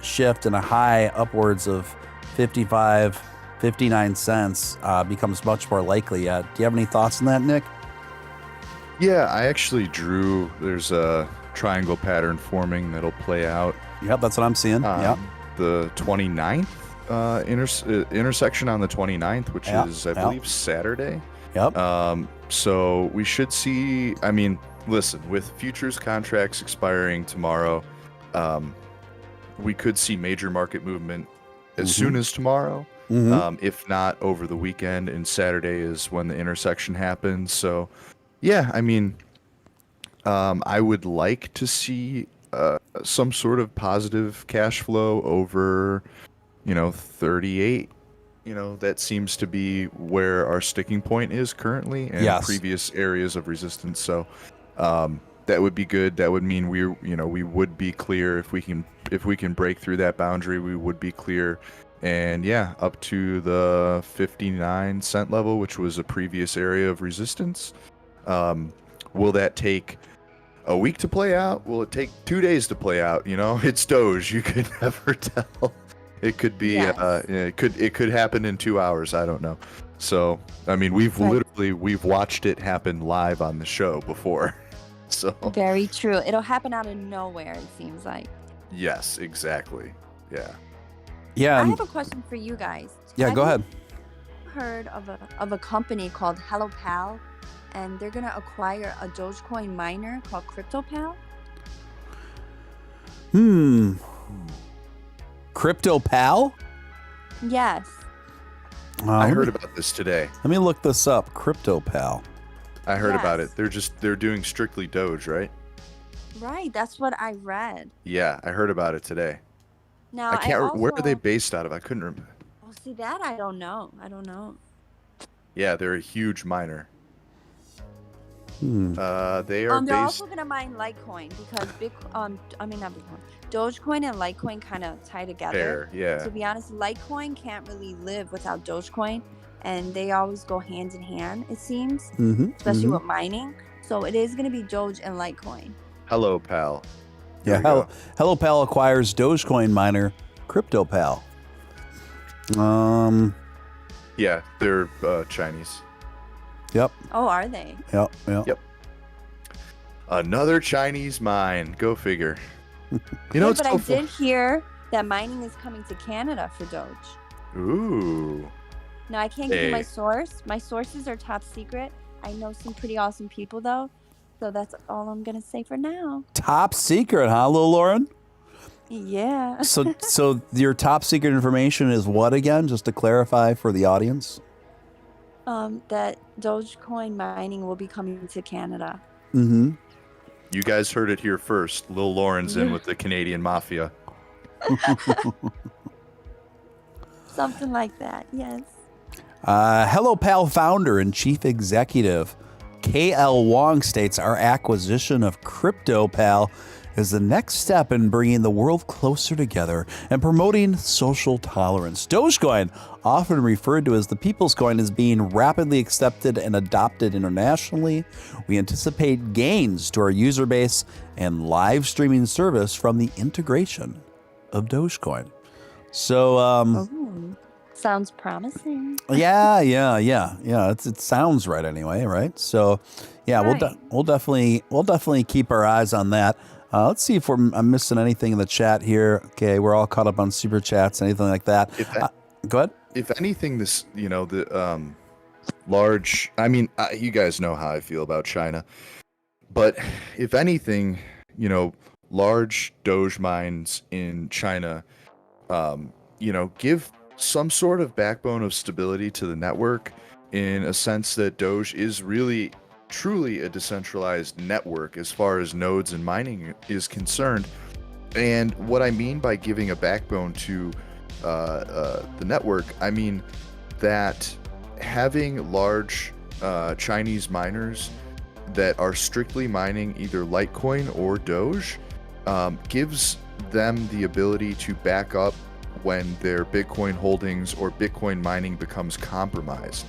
Speaker 1: shift and a high upwards of 55, 59 cents becomes much more likely. Do you have any thoughts on that, Nick?
Speaker 2: Yeah, I actually drew, there's a triangle pattern forming that'll play out.
Speaker 1: Yep, that's what I'm seeing. Yep.
Speaker 2: The 29th intersection on the 29th, which is, I believe, Saturday.
Speaker 1: Yep.
Speaker 2: So we should see, I mean, listen, with futures contracts expiring tomorrow, we could see major market movement as soon as tomorrow, if not over the weekend, and Saturday is when the intersection happens. So, yeah, I mean, I would like to see some sort of positive cash flow over, 38. That seems to be where our sticking point is currently, and previous areas of resistance. So that would be good. That would mean we would be clear if we can break through that boundary. We would be clear, and up to the 59 cent level, which was a previous area of resistance. Will that take a week to play out? Will it take 2 days to play out? It's Doge. You could never tell. It could be. It could happen in 2 hours. I don't know. So I mean, we've watched it happen live on the show before. So
Speaker 3: very true. It'll happen out of nowhere, it seems like.
Speaker 2: Yes, exactly. Yeah.
Speaker 1: Yeah.
Speaker 3: I have a question for you guys.
Speaker 1: Yeah, go ahead.
Speaker 3: Heard of a company called HelloPal, and they're gonna acquire a Dogecoin miner called CryptoPal?
Speaker 1: CryptoPal?
Speaker 3: Yes.
Speaker 2: I heard about this today.
Speaker 1: Let me look this up. CryptoPal.
Speaker 2: I heard about it. They're doing strictly Doge, right?
Speaker 3: Right. That's what I read.
Speaker 2: Yeah, I heard about it today.
Speaker 3: Now
Speaker 2: I can't. Where are they based out of? I couldn't remember.
Speaker 3: Oh, see that? I don't know.
Speaker 2: Yeah, they're a huge miner. They are.
Speaker 3: They're
Speaker 2: based...
Speaker 3: also gonna mine Litecoin because Dogecoin and Litecoin kind of tie together.
Speaker 2: Yeah.
Speaker 3: To be honest, Litecoin can't really live without Dogecoin, and they always go hand in hand. It seems, especially with mining. So it is gonna be Doge and Litecoin.
Speaker 2: Hello, pal.
Speaker 1: Yeah. HelloPal acquires Dogecoin miner CryptoPal.
Speaker 2: Yeah, they're Chinese.
Speaker 1: Yep.
Speaker 3: Oh, are they?
Speaker 1: Yep.
Speaker 2: Another Chinese mine. Go figure. You know,
Speaker 3: Hey,
Speaker 2: it's
Speaker 3: but
Speaker 2: so
Speaker 3: I did hear that mining is coming to Canada for Doge.
Speaker 2: Ooh.
Speaker 3: No, I can't give you my
Speaker 2: Hey.
Speaker 3: source. My sources are top secret. I know some pretty awesome people, though. So that's all I'm going to say for now.
Speaker 1: Top secret, huh, Lil Lauren?
Speaker 3: Yeah.
Speaker 1: So your top secret information is what again? Just to clarify for the audience.
Speaker 3: That Dogecoin mining will be coming to Canada.
Speaker 1: Mm-hmm.
Speaker 2: You guys heard it here first. Lil Lauren's in with the Canadian mafia.
Speaker 3: Something like that, yes.
Speaker 1: Hello Pal founder and chief executive KL Wong states our acquisition of CryptoPal is the next step in bringing the world closer together and promoting social tolerance. Dogecoin, often referred to as the people's coin, is being rapidly accepted and adopted internationally. We anticipate gains to our user base and live streaming service from the integration of Dogecoin. So,
Speaker 3: sounds promising.
Speaker 1: yeah. It sounds right anyway, right? So, yeah,
Speaker 3: Right.
Speaker 1: we'll definitely keep our eyes on that. Let's see if I'm missing anything in the chat here. Okay, we're all caught up on super chats, anything like that. Go ahead.
Speaker 2: If anything, this, you know, the large, I mean, you guys know how I feel about China, but if anything, you know, large Doge mines in China, you know, give some sort of backbone of stability to the network in a sense that Doge is really truly a decentralized network as far as nodes and mining is concerned. And what I mean by giving a backbone to the network, I mean that having large Chinese miners that are strictly mining either Litecoin or Doge gives them the ability to back up when their Bitcoin holdings or Bitcoin mining becomes compromised.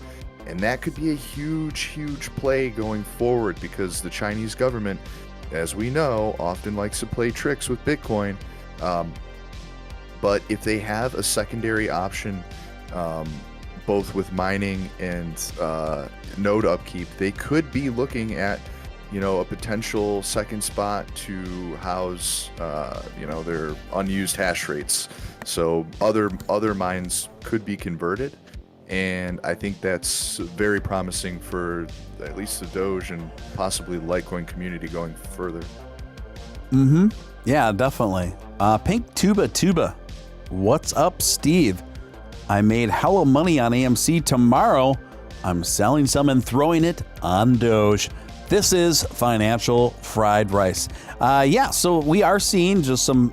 Speaker 2: And that could be a huge play going forward, because the Chinese government, as we know, often likes to play tricks with Bitcoin. But if they have a secondary option, both with mining and node upkeep, they could be looking at, you know, a potential second spot to house, you know, their unused hash rates. So other mines could be converted. And I think that's very promising for at least the Doge and possibly the Litecoin community going further.
Speaker 1: Mm-hmm. Yeah, definitely. Pink Tuba. What's up, Steve? I made hella money on AMC tomorrow. I'm selling some and throwing it on Doge. This is financial fried rice. Yeah, so we are seeing just some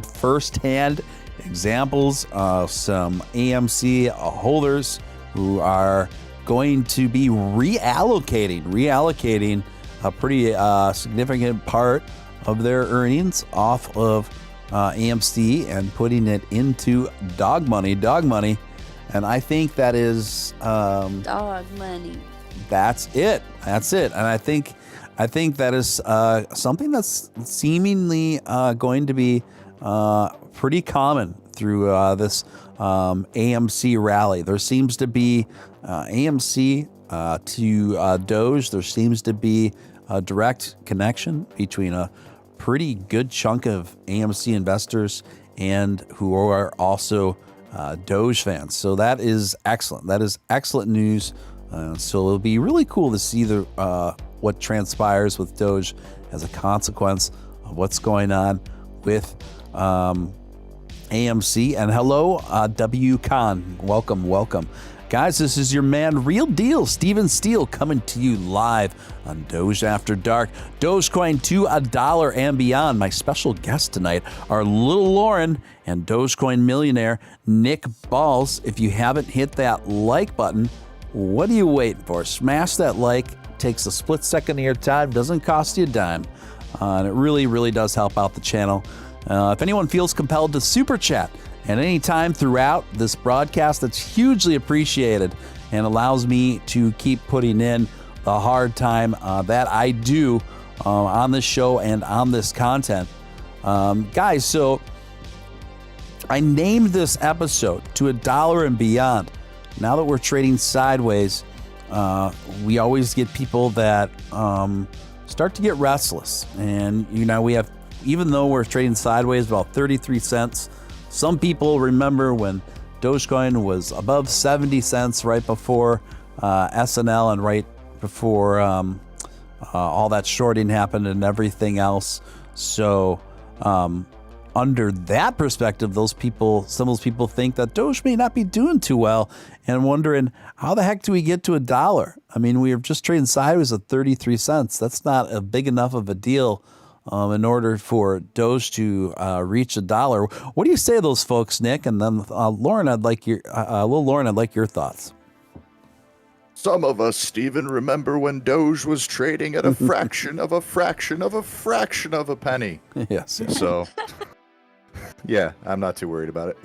Speaker 1: firsthand examples of some AMC holders who are going to be reallocating a pretty significant part of their earnings off of AMC and putting it into dog money. And I think that is
Speaker 3: Dog money.
Speaker 1: That's it. And I think that is something that's seemingly going to be pretty common through this AMC rally. There seems to be AMC to Doge. There seems to be a direct connection between a pretty good chunk of AMC investors and who are also Doge fans. So that is excellent. That is excellent news. So it'll be really cool to see what transpires with Doge as a consequence of what's going on with AMC. And hello, W Con. Welcome. Guys, this is your man, Real Deal, Steven Steele, coming to you live on Doge After Dark. Dogecoin to $1 and beyond. My special guests tonight are Lil Lauren and Dogecoin millionaire Nick Ballz. If you haven't hit that like button, what are you waiting for? Smash that like. Takes a split second of your time. Doesn't cost you a dime. And it really does help out the channel. If anyone feels compelled to super chat at any time throughout this broadcast, that's hugely appreciated and allows me to keep putting in the hard time that I do on this show and on this content. Guys, so I named this episode to $1 and beyond. Now that we're trading sideways, we always get people that start to get restless. And, we have, even though we're trading sideways about 33 cents, some people remember when Dogecoin was above 70 cents right before SNL and right before all that shorting happened and everything else. So under that perspective, some of those people think that Doge may not be doing too well and wondering, how the heck do we get to $1? I mean, we are just trading sideways at 33 cents. That's not a big enough of a deal in order for Doge to reach $1. What do you say to those folks, Nick? And then Lauren, I'd like your thoughts.
Speaker 2: Some of us, Stephen, remember when Doge was trading at a fraction of a fraction of a fraction of a penny.
Speaker 1: Yes.
Speaker 2: So, yeah, I'm not too worried about it.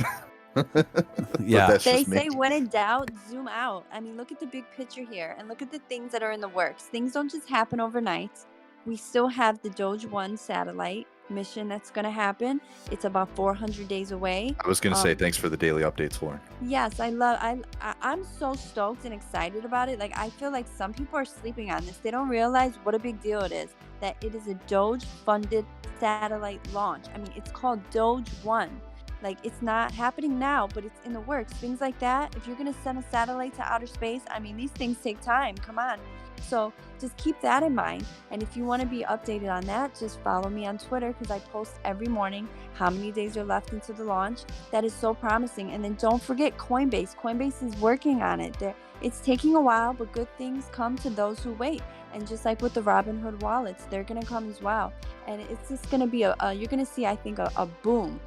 Speaker 1: Yeah.
Speaker 3: They say when in doubt, zoom out. I mean, look at the big picture here and look at the things that are in the works. Things don't just happen overnight. We still have the Doge 1 satellite mission that's going to happen. It's about 400 days away.
Speaker 2: I was going to say thanks for the daily updates, Lauren.
Speaker 3: Yes, I'm so stoked and excited about it. Like, I feel like some people are sleeping on this. They don't realize what a big deal it is that it is a Doge funded satellite launch. I mean, it's called Doge 1. Like, it's not happening now, but it's in the works. Things like that. If you're going to send a satellite to outer space, I mean, these things take time. Come on. So just keep that in mind. And if you want to be updated on that, just follow me on Twitter, because I post every morning how many days are left until the launch. That is so promising. And then don't forget Coinbase. Coinbase is working on it. It's taking a while, but good things come to those who wait. And just like with the Robinhood wallets, they're going to come as well. And it's just going to be you're going to see, I think, a boom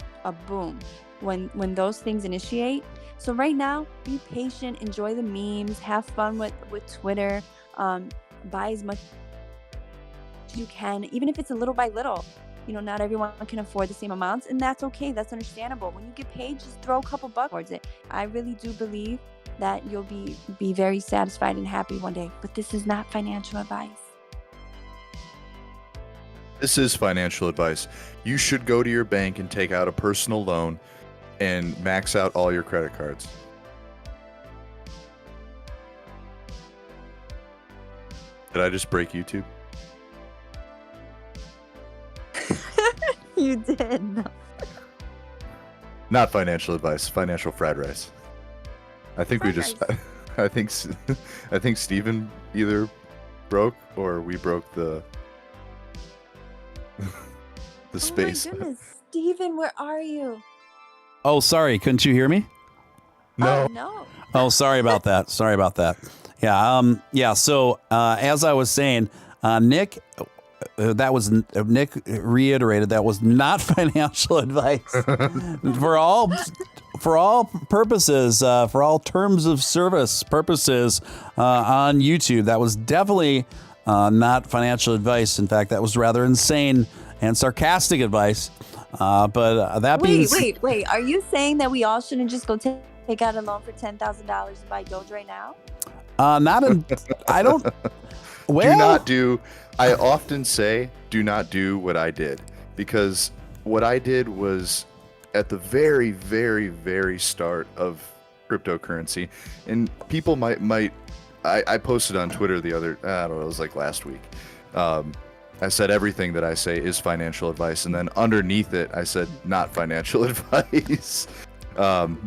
Speaker 3: when those things initiate. So right now, be patient, enjoy the memes, have fun with Twitter. Buy as much as you can, even if it's a little by little. Not everyone can afford the same amounts, and that's okay. That's understandable. When you get paid, just throw a couple bucks towards it. I really do believe that you'll be very satisfied and happy one day. But this is not financial advice.
Speaker 2: This is financial advice. You should go to your bank and take out a personal loan and max out all your credit cards. Did I just break YouTube?
Speaker 3: You did.
Speaker 2: Not financial advice. Financial fried rice. I think I think Steven either broke or we broke the space.
Speaker 3: Oh my goodness, Steven, where are you?
Speaker 1: Oh, sorry. Couldn't you hear me?
Speaker 2: No.
Speaker 3: Oh, no.
Speaker 1: Oh, sorry about that. Sorry about that. Yeah. So as I was saying, Nick reiterated that was not financial advice for all purposes, for all terms of service purposes on YouTube. That was definitely not financial advice. In fact, that was rather insane and sarcastic advice. But that being
Speaker 3: wait. Are you saying that we all shouldn't just go take out a loan for $10,000 and buy Doge right now?
Speaker 1: I don't. Well,
Speaker 2: I often say, do not do what I did, because what I did was at the very, very, very start of cryptocurrency, and people I posted on Twitter it was like last week. I said everything that I say is financial advice, and then underneath it, I said not financial advice.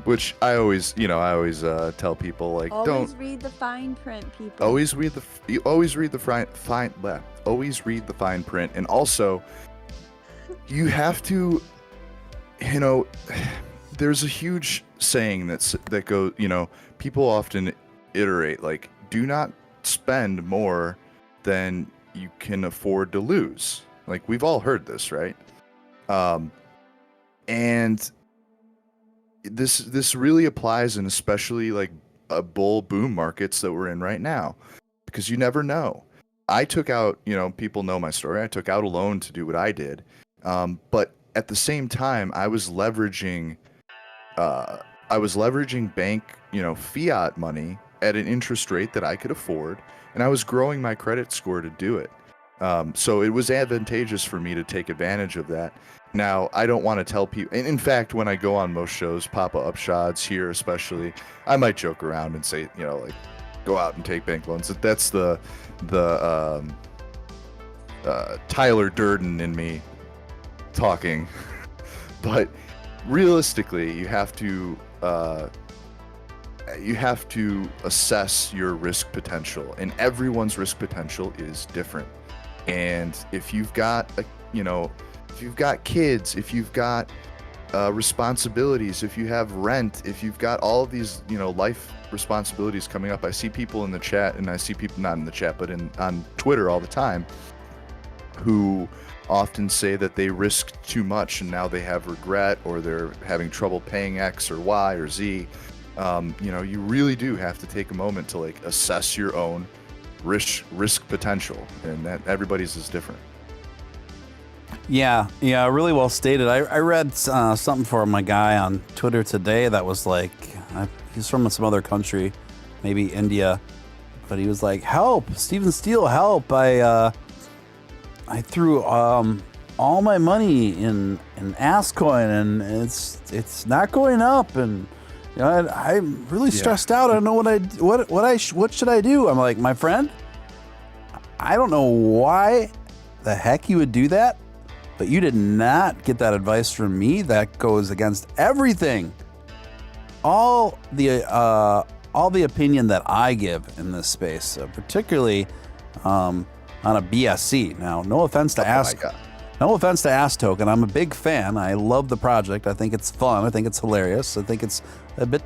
Speaker 2: Which I always tell people, like,
Speaker 3: always read the fine print, people.
Speaker 2: Always read the fine print, and also you have to, there's a huge saying that goes, people often iterate, like, do not spend more than you can afford to lose. Like, we've all heard this, right? And this really applies, and especially like a bull boom markets that we're in right now, because you never know. I took out, people know my story. I took out a loan to do what I did. But at the same time, I was leveraging bank, fiat money at an interest rate that I could afford, and I was growing my credit score to do it. So it was advantageous for me to take advantage of that. Now, I don't want to tell people, and in fact, when I go on most shows, Papa Upshots here especially, I might joke around and say, like, go out and take bank loans. That's the Tyler Durden in me talking, but realistically, you have to assess your risk potential, and everyone's risk potential is different. And if you've got if you've got kids, if you've got responsibilities, if you have rent, if you've got all of these life responsibilities coming up, I see people in the chat, and I see people not in the chat but on Twitter all the time, who often say that they risked too much and now they have regret, or they're having trouble paying X or Y or Z. You really do have to take a moment to like assess your own risk potential, and that everybody's is different.
Speaker 1: Yeah, really well stated. I read something from my guy on Twitter today that was like, he's from some other country, maybe India, but he was like, "Help, Stephen Steele, help! I threw all my money in Asscoin, and it's not going up, and I'm really stressed out. I don't know what should I do?" I'm like, "My friend, I don't know why the heck you would do that, but you did not get that advice from me. That goes against everything, all the opinion that I give in this space, particularly on a BSC. Now, no offense to Ask Token. I'm a big fan. I love the project. I think it's fun. I think it's hilarious. I think it's a bit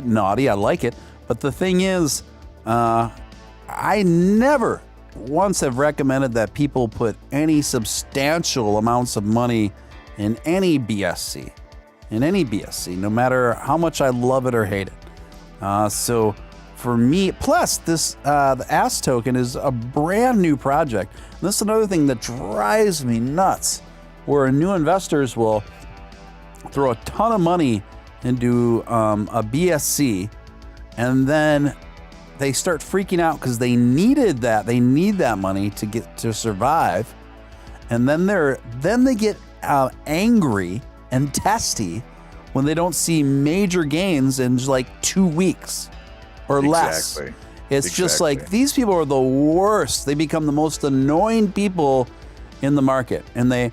Speaker 1: naughty. I like it. But the thing is, I never once have recommended that people put any substantial amounts of money in any BSC, no matter how much I love it or hate it. So for me, plus this, the Ask Token is a brand new project. And this is another thing that drives me nuts, where new investors will throw a ton of money into a BSC, and then they start freaking out because they need that money to survive, and then they get angry and testy when they don't see major gains in just like 2 weeks or less. It's just like, these people are the worst. They become the most annoying people in the market, and they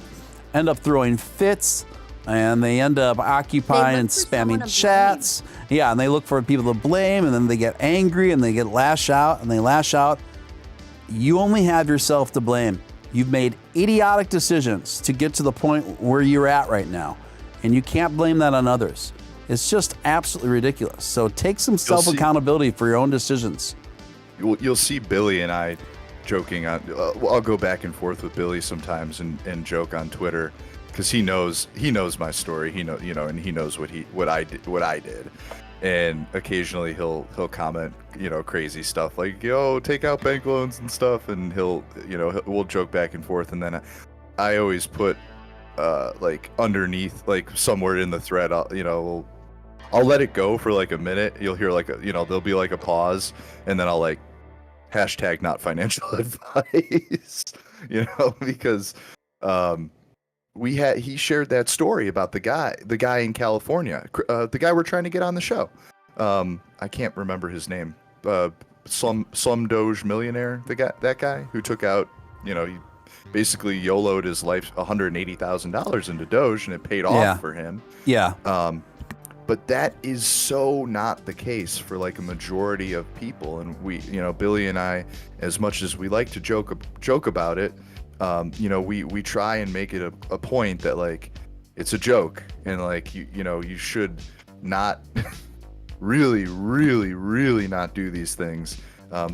Speaker 1: end up throwing fits, and they end up occupying and spamming chats. Yeah, and they look for people to blame, and then they get angry, and they lash out. You only have yourself to blame. You've made idiotic decisions to get to the point where you're at right now, and you can't blame that on others. It's just absolutely ridiculous. So take some self-accountability for your own decisions.
Speaker 2: You'll see Billy and I joking on. I'll go back and forth with Billy sometimes and joke on Twitter, because he knows my story. And he knows what I did. And occasionally he'll comment, crazy stuff like, take out bank loans and stuff, and we'll joke back and forth, and then I always put like underneath, like somewhere in the thread, I'll let it go for like a minute. You'll hear like there'll be like a pause, and then I'll like hashtag not financial advice, because he shared that story about the guy in California, the guy we're trying to get on the show. I can't remember his name. Some Doge millionaire, that guy who took out, he basically YOLO'd his life $180,000 into Doge, and it paid off for him. Yeah. But that is so not the case for like a majority of people. And we, Billy and I, as much as we like to joke about it, we try and make it a point that like it's a joke, and like you should not really not do these things,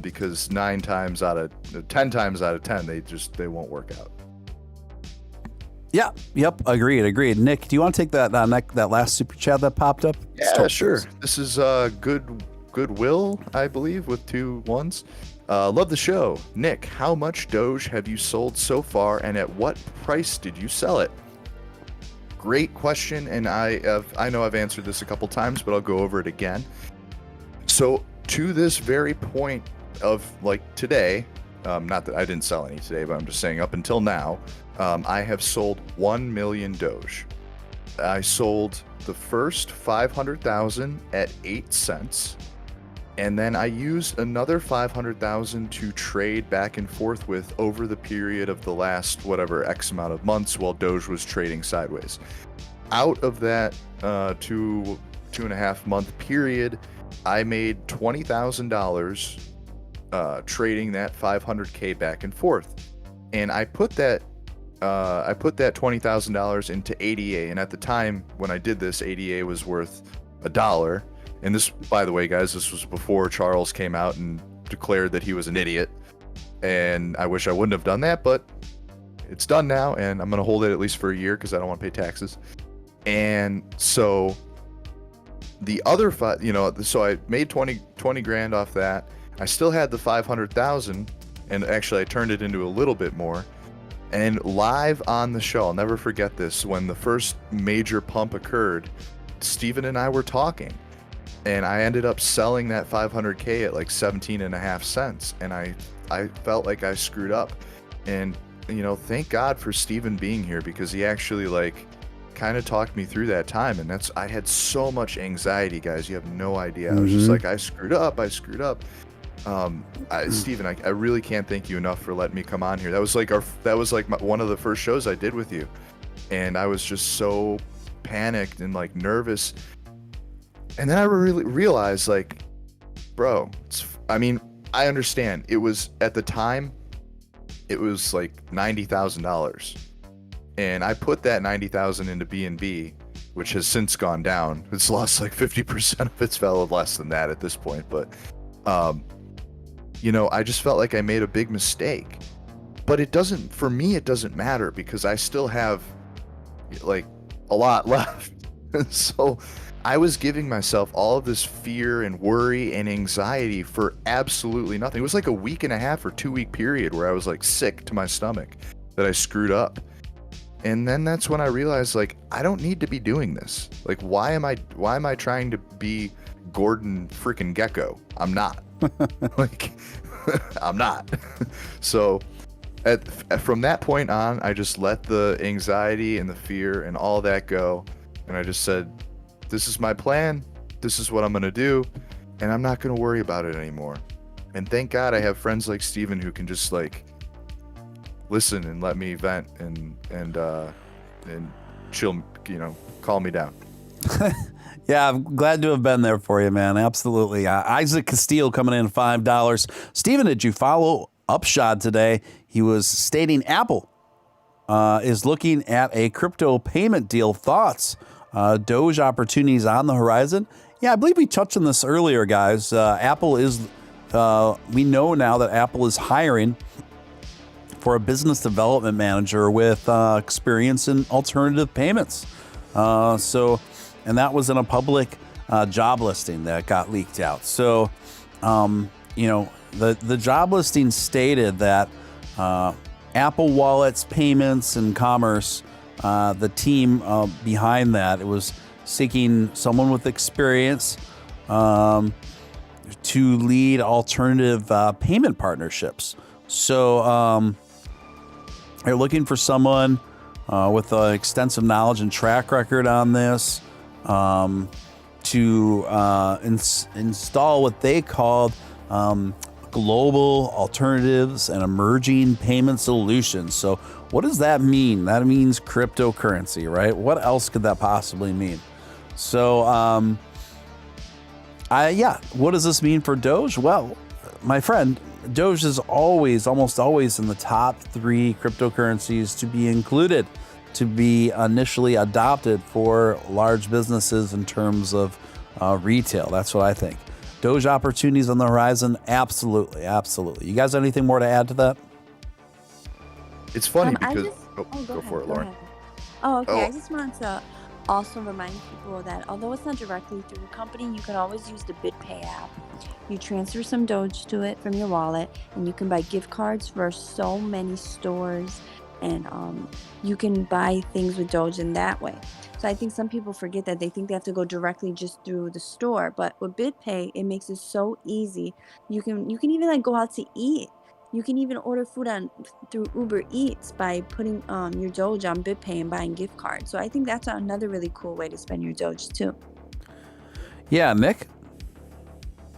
Speaker 2: because 10 times out of 10 they won't work out.
Speaker 1: Yeah. Yep. Agreed. Nick, do you want to take that last super chat that popped up?
Speaker 2: Yeah, sure. This is Goodwill, I believe, with 2 1s. Love the show. Nick, how much Doge have you sold so far, and at what price did you sell it? Great question, and I know I've answered this a couple times, but I'll go over it again. So to this very point of like today, not that I didn't sell any today, but I'm just saying up until now, I have sold 1 million Doge. I sold the first 500,000 at 8 cents. And then I used another 500,000 to trade back and forth with over the period of the last whatever X amount of months while Doge was trading sideways. Out of that 2.5 month period, I made $20,000 trading that 500K back and forth. And I put that $20,000 into ADA. And at the time when I did this, ADA was worth $1. And this, by the way, guys, this was before Charles came out and declared that he was an idiot. And I wish I wouldn't have done that, but it's done now, and I'm going to hold it at least for a year because I don't want to pay taxes. And so the other so I made 20 grand off that. I still had the 500,000, and actually I turned it into a little bit more. And live on the show, I'll never forget this, when the first major pump occurred, Steven and I were talking. And I ended up selling that 500K at like 17.5 cents. And I felt like I screwed up. And, thank God for Steven being here, because he actually kind of talked me through that time. And I had so much anxiety, guys. You have no idea. I was just like, I screwed up. Steven, I really can't thank you enough for letting me come on here. That was one of the first shows I did with you. And I was just so panicked and nervous. And then I really realized, bro, I understand. It was, at the time, it was $90,000. And I put that $90,000 into BNB, which has since gone down. It's lost 50% of its value, less than that at this point. But, I just felt like I made a big mistake. But for me, it doesn't matter, because I still have, a lot left. So I was giving myself all of this fear and worry and anxiety for absolutely nothing. It was a week and a half or 2 week period where I was sick to my stomach that I screwed up. And then that's when I realized I don't need to be doing this. Why am I trying to be Gordon freaking Gecko? I'm not. I'm not. So from that point on, I just let the anxiety and the fear and all that go. And I just said, this is my plan. This is what I'm going to do. And I'm not going to worry about it anymore. And thank God I have friends like Steven who can just listen and let me vent and chill, calm me down.
Speaker 1: Yeah, I'm glad to have been there for you, man. Absolutely. Isaac Castillo coming in $5. Steven, did you follow Upshot today? He was stating Apple is looking at a crypto payment deal. Thoughts? Doge opportunities on the horizon? Yeah, I believe we touched on this earlier, guys. Apple is, we know now that Apple is hiring for a business development manager with experience in alternative payments. And that was in a public job listing that got leaked out. So, the job listing stated that Apple Wallets, payments, and commerce, the team behind that, it was seeking someone with experience to lead alternative payment partnerships. So they're looking for someone with extensive knowledge and track record on this to install what they called global alternatives and emerging payment solutions. So what does that mean? That means cryptocurrency, right? What else could that possibly mean? So, what does this mean for Doge? Well, my friend, Doge is almost always in the top 3 cryptocurrencies to be included, to be initially adopted for large businesses in terms of retail. That's what I think. Doge opportunities on the horizon? Absolutely, absolutely. You guys have anything more to add to that?
Speaker 2: It's funny because... go for it, Lauren.
Speaker 3: Ahead. Oh, okay. I just wanted to also remind people that although it's not directly through a company, you can always use the BitPay app. You transfer some Doge to it from your wallet, and you can buy gift cards for so many stores, and you can buy things with Doge in that way. So I think some people forget that. They think they have to go directly just through the store, but with BitPay, it makes it so easy. You can even go out to eat. You can even order food through Uber Eats by putting your Doge on BitPay and buying gift cards. So I think that's another really cool way to spend your Doge too.
Speaker 1: Yeah, Nick?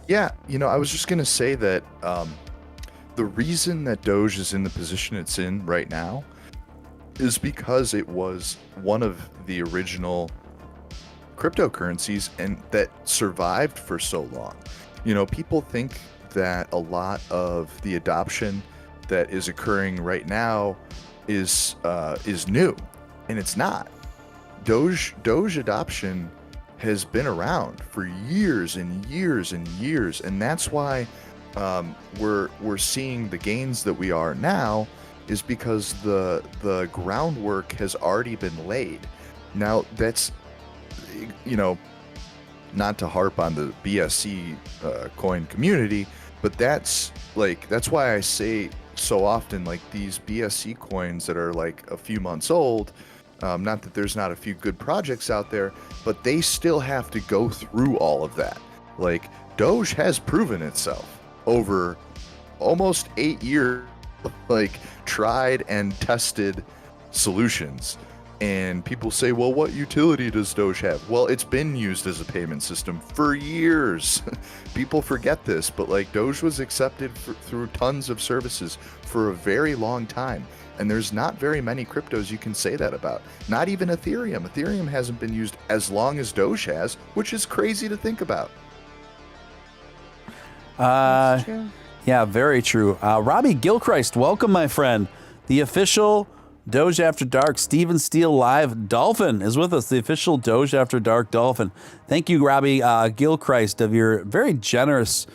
Speaker 2: Yeah, I was just gonna say that the reason that Doge is in the position it's in right now is because it was one of the original cryptocurrencies and that survived for so long. People think that a lot of the adoption that is occurring right now is new, and it's not. Doge adoption has been around for years and years and years, and that's why we're seeing the gains that we are now, is because the groundwork has already been laid. Now that's not to harp on the BSC coin community, but that's why I say so often, like, these BSC coins that are like a few months old, not that there's not a few good projects out there, but they still have to go through all of that. Like, Doge has proven itself over almost 8 years, like, tried and tested solutions. And people say, well, what utility does Doge have? Well, it's been used as a payment system for years. People forget this, but like, Doge was accepted through tons of services for a very long time. And there's not very many cryptos you can say that about. Not even Ethereum. Ethereum hasn't been used as long as Doge has, which is crazy to think about.
Speaker 3: That's true.
Speaker 1: Yeah, very true. Robbie Gilchrist, welcome, my friend. The official Doge After Dark Steven Steele Live Dolphin is with us, the official Doge After Dark Dolphin. Thank you, Robbie Gilchrist, of your very generous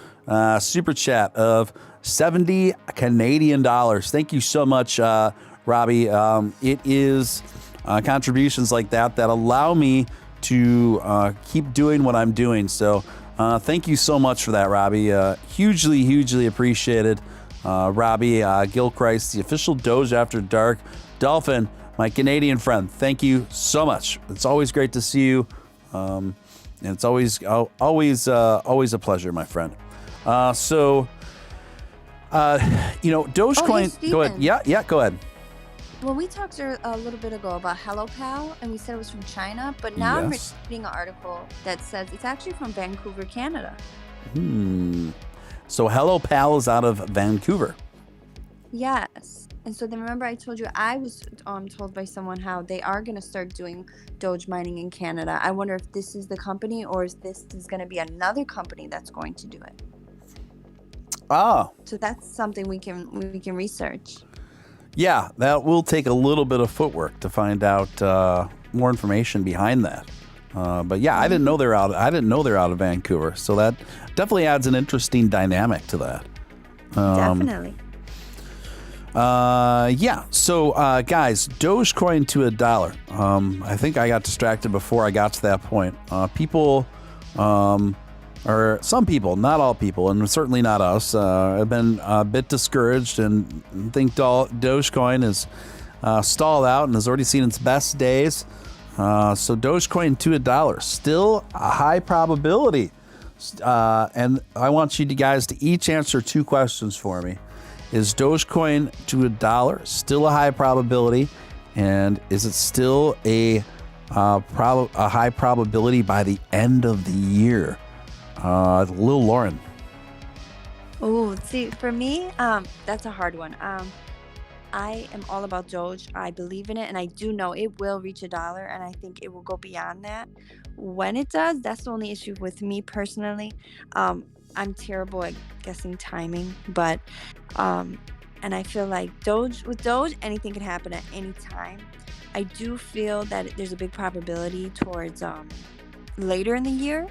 Speaker 1: super chat of 70 Canadian dollars. Thank you so much, Robbie. It is contributions like that allow me to keep doing what I'm doing. So thank you so much for that, Robbie. Hugely, hugely appreciated. Robbie Gilchrist, the official Doge After Dark Dolphin, my Canadian friend. Thank you so much. It's always great to see you. And it's always a pleasure, my friend. Dogecoin.
Speaker 3: Hey,
Speaker 1: go ahead. Yeah, go ahead.
Speaker 3: Well, we talked a little bit ago about HelloPal, and we said it was from China, but now I'm reading an article that says it's actually from Vancouver, Canada.
Speaker 1: So HelloPal is out of Vancouver.
Speaker 3: Yes. And so then remember I told you I was told by someone how they are going to start doing Doge mining in Canada. I wonder if this is the company, or is going to be another company that's going to do it.
Speaker 1: Oh.
Speaker 3: So that's something we can research.
Speaker 1: Yeah, that will take a little bit of footwork to find out more information behind that. But yeah, I didn't know they're out of Vancouver, so that definitely adds an interesting dynamic to that.
Speaker 3: Definitely.
Speaker 1: Yeah. So guys, Dogecoin to $1. I think I got distracted before I got to that point. People, or some people, not all people, and certainly not us, have been a bit discouraged and think Dogecoin is stalled out and has already seen its best days. So Dogecoin to $1, still a high probability. And I want you guys to each answer 2 questions for me. Is Dogecoin to $1 still a high probability? And is it still a high probability by the end of the year? Lil Lauren.
Speaker 3: Oh, see, for me, that's a hard one. I am all about Doge. I believe in it, and I do know it will reach $1, and I think it will go beyond that. When it does, that's the only issue with me personally. I'm terrible at guessing timing, but and I feel like with Doge, anything can happen at any time. I do feel that there's a big probability towards later in the year,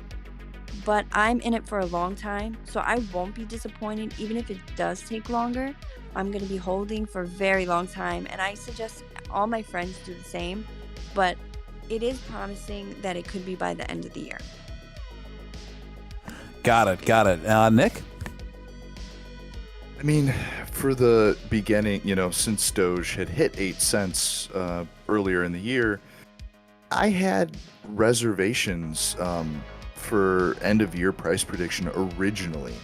Speaker 3: but I'm in it for a long time, so I won't be disappointed even if it does take longer. I'm going to be holding for a very long time, and I suggest all my friends do the same, but it is promising that it could be by the end of the year.
Speaker 1: Got it. Nick?
Speaker 2: I mean, for the beginning, since Doge had hit 8 cents earlier in the year, I had reservations for end of year price prediction originally.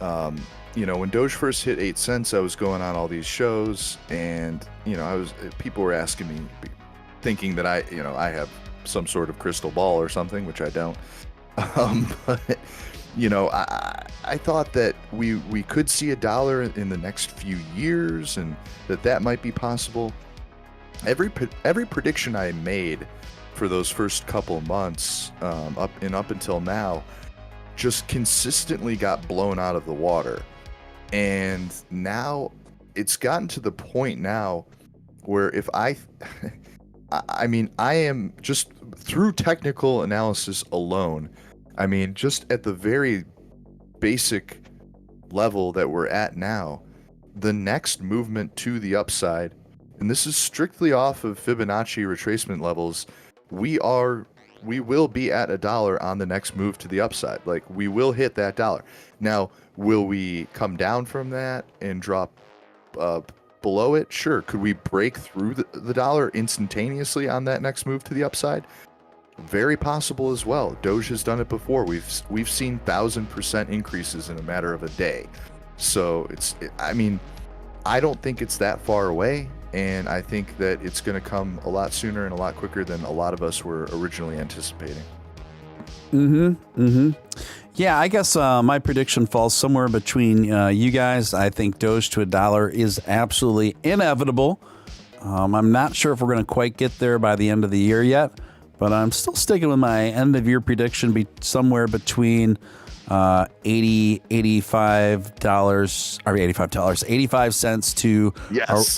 Speaker 2: When Doge first hit 8 cents, I was going on all these shows, and people were asking me, thinking that I have some sort of crystal ball or something, which I don't. But you know, I thought that we could see $1 in the next few years, and that might be possible. Every prediction I made for those first couple months, up until now, just consistently got blown out of the water. And now it's gotten to the point now where if I mean, I am just through technical analysis alone, I mean, just at the very basic level that we're at now, the next movement to the upside, and this is strictly off of Fibonacci retracement levels, we will be at $1 on the next move to the upside. Like, we will hit that $1. Now, will we come down from that and drop below it? Sure. Could we break through the $1 instantaneously on that next move to the upside? Very possible as well. Doge has done it before. We've seen 1,000% increases in a matter of a day. So I mean, I don't think it's that far away, and I think that it's going to come a lot sooner and a lot quicker than a lot of us were originally anticipating.
Speaker 1: Yeah, I guess my prediction falls somewhere between you guys. I think Doge to $1 is absolutely inevitable. I'm not sure if we're going to quite get there by the end of the year yet, but I'm still sticking with my end of year prediction, be somewhere between $85 cents to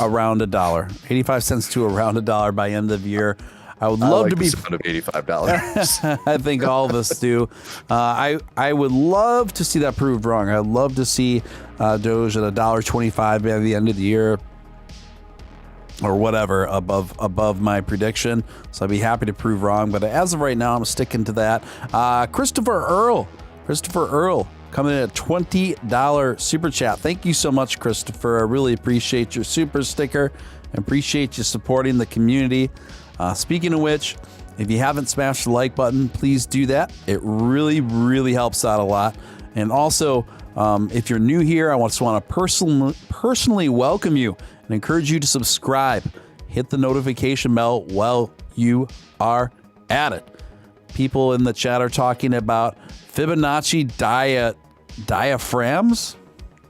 Speaker 1: around $1. 85 cents to around $1 by end of year. I would love to be
Speaker 2: the sound of $85.
Speaker 1: I think all of us do. I would love to see that proved wrong. I'd love to see Doge at $1.25 by the end of the year, or whatever, above my prediction. So I'd be happy to prove wrong. But as of right now, I'm sticking to that. Christopher Earl coming in at $20 super chat. Thank you so much, Christopher. I really appreciate your super sticker and appreciate you supporting the community. Speaking of which, if you haven't smashed the like button, please do that. It really, really helps out a lot. And also, if you're new here, I just want to personally welcome you and encourage you to subscribe. Hit the notification bell while you are at it. People in the chat are talking about Fibonacci diaphragms.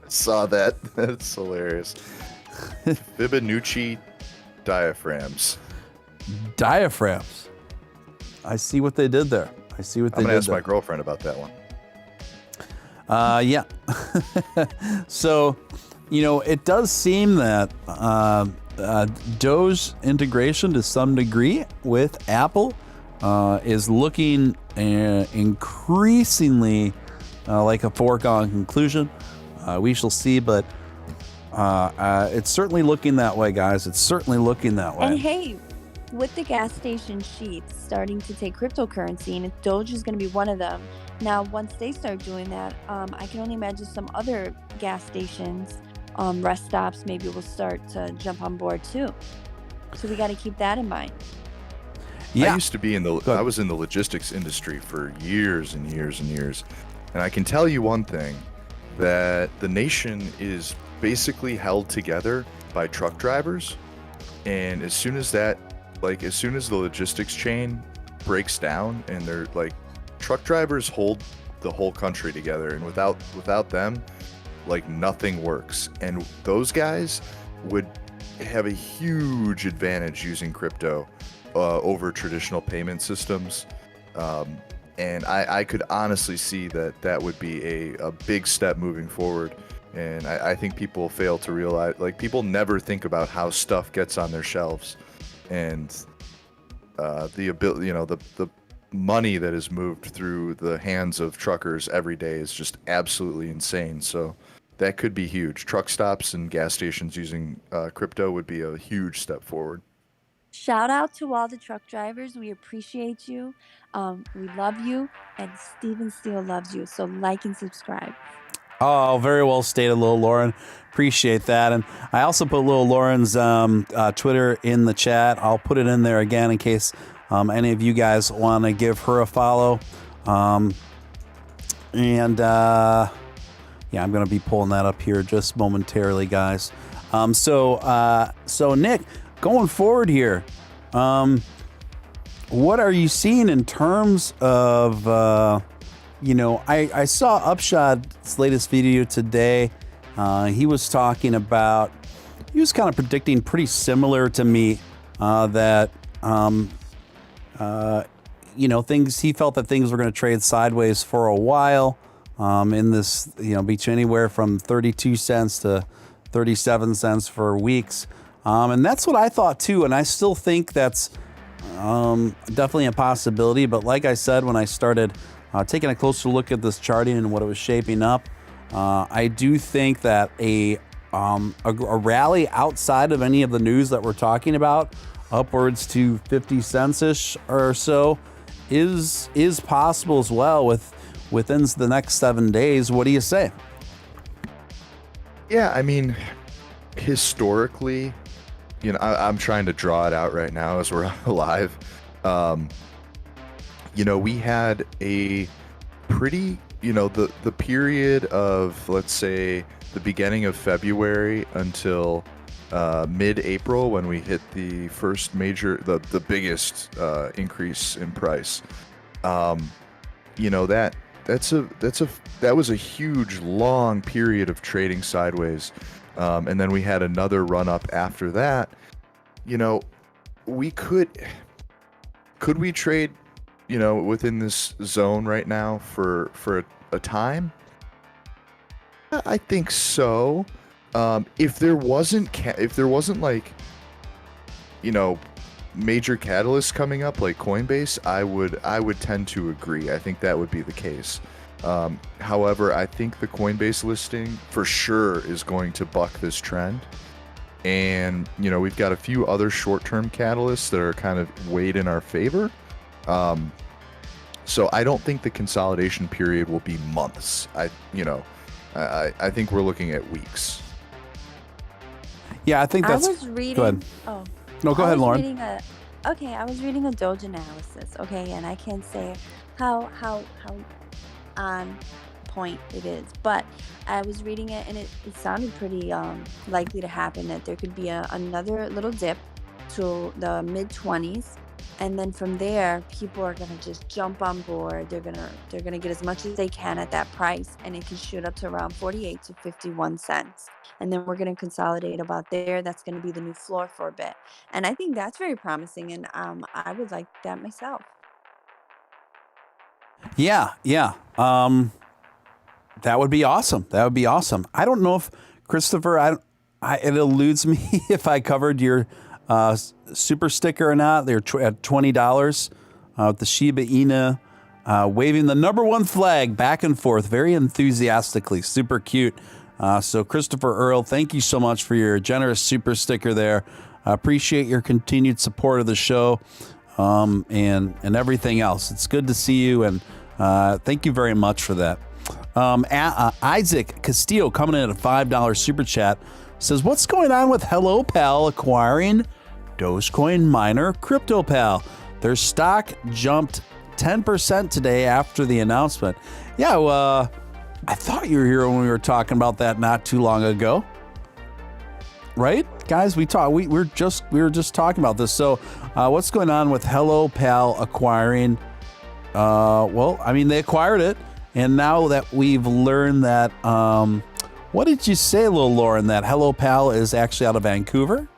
Speaker 2: I saw that. That's hilarious. Fibonacci diaphragms.
Speaker 1: Diaphragms. I see what they did there. I'm going
Speaker 2: to ask my girlfriend about that one.
Speaker 1: Yeah. So, it does seem that Doge integration to some degree with Apple is looking increasingly like a foregone conclusion. We shall see, but it's certainly looking that way, guys. It's certainly looking that way.
Speaker 3: And hey, with the gas station sheets starting to take cryptocurrency, and Doge is going to be one of them. Now, once they start doing that, I can only imagine some other gas stations, rest stops, maybe will start to jump on board too. So we got to keep that in mind.
Speaker 2: Yeah. I used to be I was in the logistics industry for years and years and years. And I can tell you one thing, that the nation is basically held together by truck drivers. And as soon as the logistics chain breaks down, and they're like, truck drivers hold the whole country together, and without them, like, nothing works. And those guys would have a huge advantage using crypto over traditional payment systems. And I could honestly see that would be a big step moving forward. And I think people fail to realize, like, people never think about how stuff gets on their shelves, and the ability, the money that is moved through the hands of truckers every day is just absolutely insane. So that could be huge. Truck stops and gas stations using crypto would be a huge step forward.
Speaker 3: Shout out to all the truck drivers. We appreciate you. We love you, and Steven Steele loves you. So like and subscribe.
Speaker 1: Oh, very well stated, Lil Lauren. Appreciate that. And I also put Lil Lauren's Twitter in the chat. I'll put it in there again in case any of you guys want to give her a follow. Yeah, I'm going to be pulling that up here just momentarily, guys. So Nick, going forward here, what are you seeing in terms of I saw Upshot's latest video today. He was talking about, he was kind of predicting pretty similar to me that, things, he felt that things were going to trade sideways for a while in this, between anywhere from 32 cents to 37 cents for weeks. And that's what I thought too. And I still think that's definitely a possibility. But like I said, when I started taking a closer look at this charting and what it was shaping up, I do think that a rally outside of any of the news that we're talking about, upwards to 50 cents-ish or so, is possible as well within the next 7 days. What do you say?
Speaker 2: Yeah, I mean, historically, I'm trying to draw it out right now as we're live. We had a pretty, the period of, let's say, the beginning of February until mid-April, when we hit the first major, the biggest increase in price. That was a huge, long period of trading sideways. And then we had another run up after that. We could we trade, within this zone right now for a time? I think so. If there wasn't like, major catalysts coming up like Coinbase, I would tend to agree. I think that would be the case. However, I think the Coinbase listing for sure is going to buck this trend. And, we've got a few other short-term catalysts that are kind of weighed in our favor. So I don't think the consolidation period will be months. I think we're looking at weeks.
Speaker 1: Yeah, I think that's...
Speaker 3: I was reading...
Speaker 1: Go ahead.
Speaker 3: Oh.
Speaker 1: No, go ahead, Lauren.
Speaker 3: I was reading a Doge analysis, okay, and I can't say how on point it is, but I was reading it and it sounded pretty likely to happen, that there could be another little dip to the mid-20s, and then from there people are going to just jump on board. They're going to get as much as they can at that price, and it can shoot up to around 48 to 51 cents, and then we're going to consolidate about there. That's going to be the new floor for a bit, and I think that's very promising, and I would like that myself.
Speaker 1: Yeah. That would be awesome. I don't know if, Christopher, it eludes me if I covered your super sticker or not. They're at $20 with the Shiba Inu waving the number one flag back and forth very enthusiastically. Super cute. So Christopher Earl, thank you so much for your generous super sticker there. I appreciate your continued support of the show and everything else. It's good to see you, and thank you very much for that. Isaac Castillo coming in at a $5 super chat says, what's going on with Hello Pal acquiring Dogecoin miner CryptoPal? Their stock jumped 10% today after the announcement. Yeah, I thought you were here when we were talking about that not too long ago. Right? Guys, we were just talking about this. So what's going on with Hello Pal acquiring? They acquired it. And now that we've learned that, what did you say, little Lauren, that Hello Pal is actually out of Vancouver?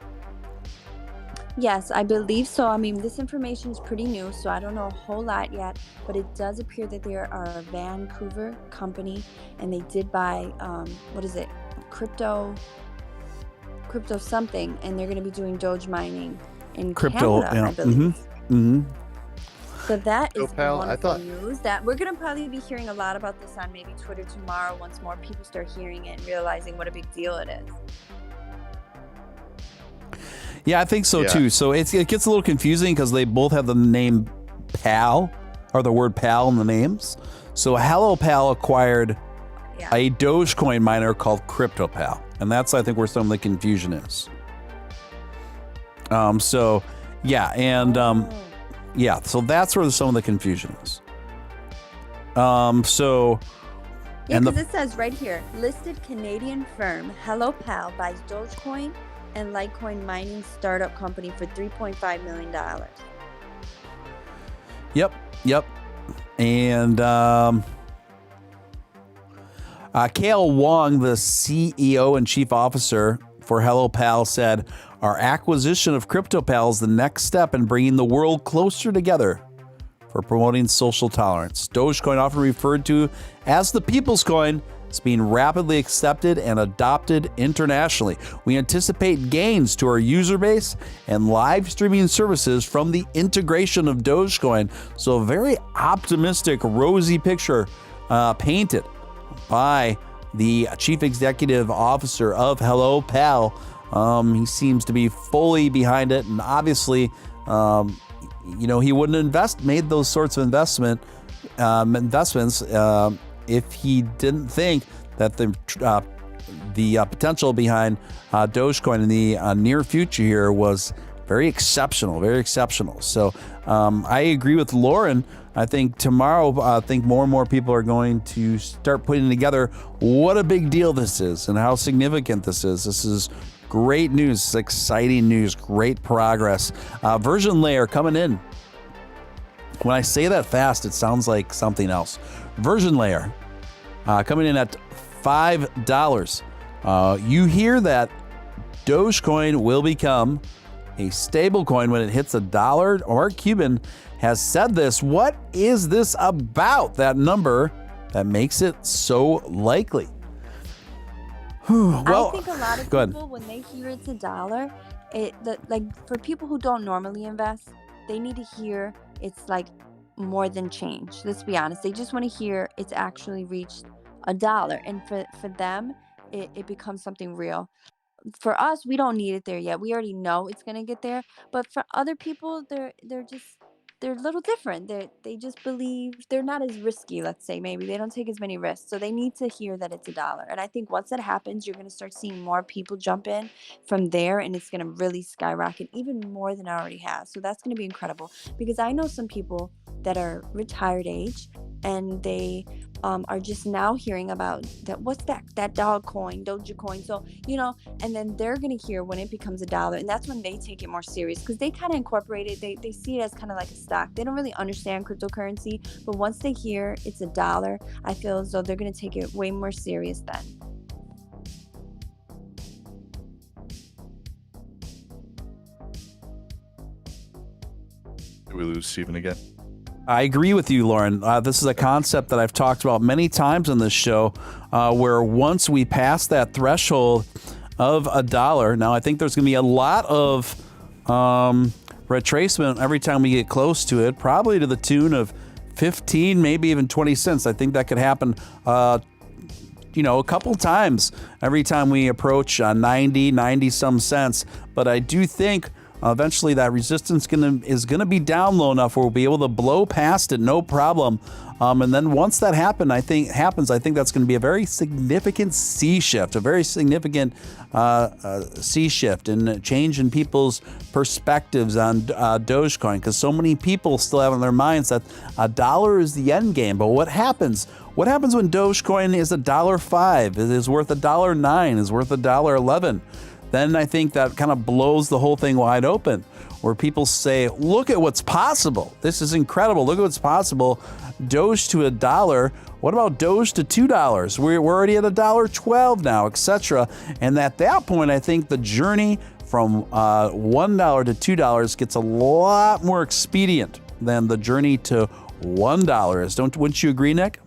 Speaker 3: Yes, I believe so. I mean, this information is pretty new, so I don't know a whole lot yet, but it does appear that they are a Vancouver company, and they did buy, crypto something, and they're going to be doing Doge mining in Canada, I believe.
Speaker 1: Mm-hmm.
Speaker 3: So that is
Speaker 2: Pal,
Speaker 3: news that we're going to probably be hearing a lot about this on maybe Twitter tomorrow, once more people start hearing it and realizing what a big deal it is.
Speaker 1: Yeah, I think so too. So it gets a little confusing because they both have the name Pal, or the word Pal in the names. So Hello Pal acquired a Dogecoin miner called CryptoPal, and that's, I think, where some of the confusion is. So that's where some of the confusion is.
Speaker 3: Because it says right here, listed Canadian firm Hello Pal buys Dogecoin and Litecoin mining startup company for $3.5 million.
Speaker 1: Yep. And Kale Wong, the CEO and chief officer for HelloPal, said, "Our acquisition of CryptoPal is the next step in bringing the world closer together for promoting social tolerance. Dogecoin, often referred to as the people's coin, is being rapidly accepted and adopted internationally. We anticipate gains to our user base and live streaming services from the integration of Dogecoin." So a very optimistic, rosy picture painted by the chief executive officer of HelloPal. He seems to be fully behind it, and obviously, he wouldn't made those sorts of investments if he didn't think that the potential behind Dogecoin in the near future here was very exceptional, very exceptional. So I agree with Lauren. I think tomorrow, more and more people are going to start putting together what a big deal this is and how significant this is. This is great news. It's exciting news. Great progress. Version layer coming in. When I say that fast, it sounds like something else. Version layer coming in at $5. You hear that Dogecoin will become a stable coin when it hits $1. Mark Cuban has said this. What is this about, that number that makes it so likely? Well,
Speaker 3: I think a lot of people, when they hear it's $1, for people who don't normally invest, they need to hear it's like more than change. Let's be honest. They just want to hear it's actually reached $1. And for them, it becomes something real. For us, we don't need it there yet. We already know it's going to get there. But for other people, they're a little different. They just believe they're not as risky, let's say. Maybe they don't take as many risks. So they need to hear that it's $1. And I think once that happens, you're going to start seeing more people jump in from there, and it's going to really skyrocket even more than it already has. So that's going to be incredible, because I know some people that are retired age, and they are just now hearing about that. What's that Dogecoin? So, and then they're going to hear when it becomes $1, and that's when they take it more serious, because they kind of incorporate it. They see it as kind of like a stock. They don't really understand cryptocurrency, but once they hear it's $1, I feel as though they're going to take it way more serious then.
Speaker 2: Did we lose Steven again?
Speaker 1: I agree with you, Lauren. This is a concept that I've talked about many times on this show, where once we pass that threshold of $1, now I think there's going to be a lot of retracement every time we get close to it, probably to the tune of 15, maybe even 20 cents. I think that could happen, a couple times every time we approach 90 some cents. But I do think eventually that resistance is gonna be down low enough where we'll be able to blow past it, no problem. And then once that happens, I think that's going to be a very significant sea shift, and change in people's perspectives on Dogecoin, because so many people still have in their minds that $1 is the end game. But what happens? What happens when Dogecoin is $1.05? It is worth $1.09. Is worth $1.11? Then I think that kind of blows the whole thing wide open, where people say, look at what's possible. This is incredible. Look at what's possible. Doge to $1. What about Doge to $2? We're already at $1.12 now, etc. And at that point, I think the journey from $1 to $2 gets a lot more expedient than the journey to $1 is. Wouldn't you agree, Nick?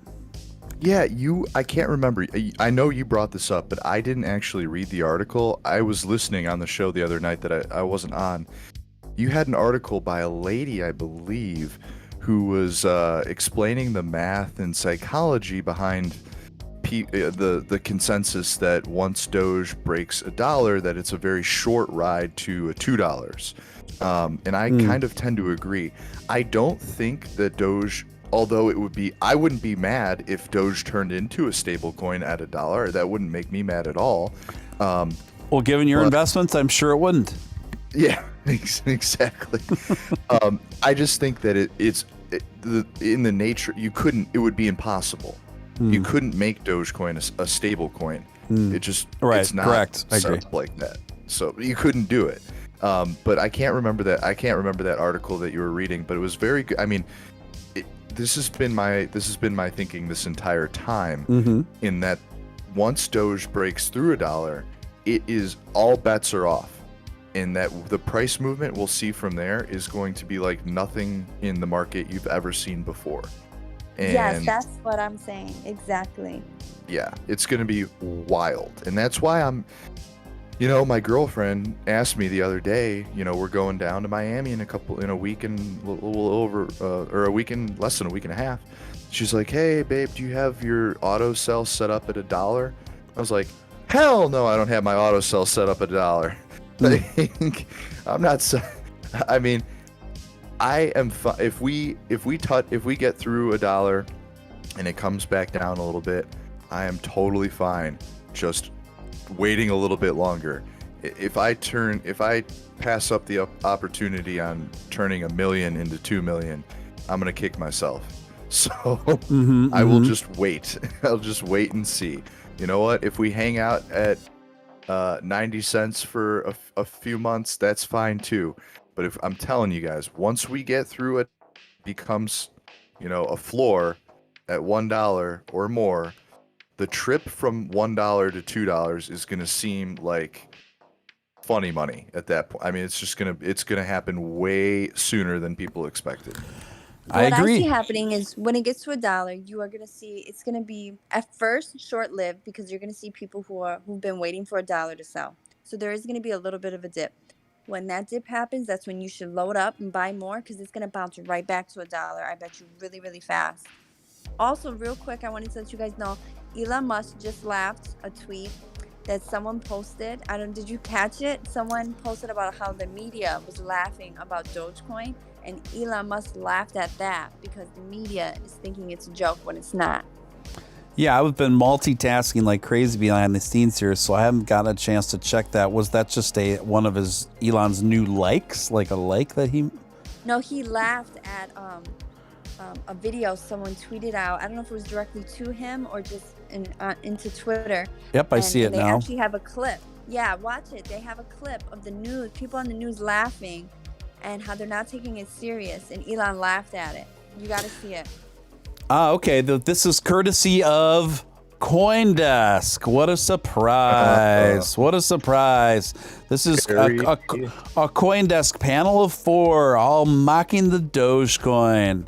Speaker 2: Yeah, I can't remember. I know you brought this up, but I didn't actually read the article. I was listening on the show the other night that I wasn't on. You had an article by a lady, I believe, who was explaining the math and psychology behind the consensus that once Doge breaks $1, that it's a very short ride to $2. And I kind of tend to agree. I don't think that Doge... Although I wouldn't be mad if Doge turned into a stable coin at $1. That wouldn't make me mad at all.
Speaker 1: Well, given your investments, I'm sure it wouldn't.
Speaker 2: Yeah, exactly. I just think that in the nature, it would be impossible. You couldn't make Dogecoin a stable coin. It just, it's not
Speaker 1: correct.
Speaker 2: set up like that. So you couldn't do it. But I can't remember that article that you were reading, but it was very good. I mean, this has been my thinking this entire time, in that once Doge breaks through $1, it is all bets are off. And that the price movement we'll see from there is going to be like nothing in the market you've ever seen before. And
Speaker 3: Yes, that's what I'm saying. Exactly.
Speaker 2: yeah, it's going to be wild. And that's why my girlfriend asked me the other day, we're going down to Miami in a week and a little over, or a week and less than a week and a half. She's like, hey, babe, do you have your auto sell set up at $1? I was like, hell no, I don't have my auto sell set up at $1. Like, I'm not, I mean, I am, if we get through $1 and it comes back down a little bit, I am totally fine just waiting a little bit longer. If I pass up the opportunity on turning 1 million into 2 million, I'm going to kick myself. So I will just wait. I'll just wait and see. You know what? If we hang out at 90 cents for a few months, that's fine too. But if I'm telling you guys, once we get through it, becomes, a floor at $1 or more, the trip from $1 to $2 is going to seem like funny money at that point. I mean, it's going to happen way sooner than people expected.
Speaker 1: I agree.
Speaker 3: What I see happening is when it gets to $1, you are going to see it's going to be at first short-lived because you're going to see people who've been waiting for $1 to sell. So there is going to be a little bit of a dip. When that dip happens, that's when you should load up and buy more because it's going to bounce right back to $1. I bet you really, really fast. Also, real quick, I wanted to let you guys know, Elon Musk just laughed a tweet that someone posted. Did you catch it? Someone posted about how the media was laughing about Dogecoin, and Elon Musk laughed at that because the media is thinking it's a joke when it's not.
Speaker 1: Yeah, I've been multitasking like crazy behind the scenes here, so I haven't got a chance to check that. Was that just one of Elon's new likes, like a like that he?
Speaker 3: No, he laughed at a video someone tweeted out. I don't know if it was directly to him or just into Twitter.
Speaker 1: Yep, I see it now.
Speaker 3: They actually have a clip. Yeah, watch it. They have a clip of the news, people on the news laughing, and how they're not taking it serious. And Elon laughed at it. You got to see it.
Speaker 1: Okay. This is courtesy of CoinDesk. What a surprise. What a surprise. This is a CoinDesk panel of 4 all mocking the Dogecoin.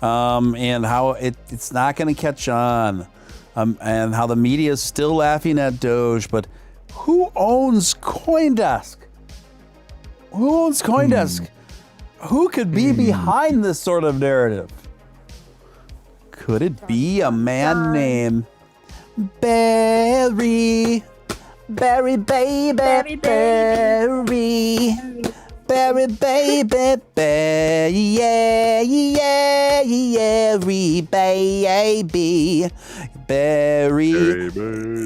Speaker 1: And how it's not going to catch on. And how the media is still laughing at Doge. But who owns CoinDesk? Who owns CoinDesk? Who could be behind this sort of narrative? Could it be a man named Barry? Barry, baby, Barry. Barry, baby, Barry, yeah, baby. Barry.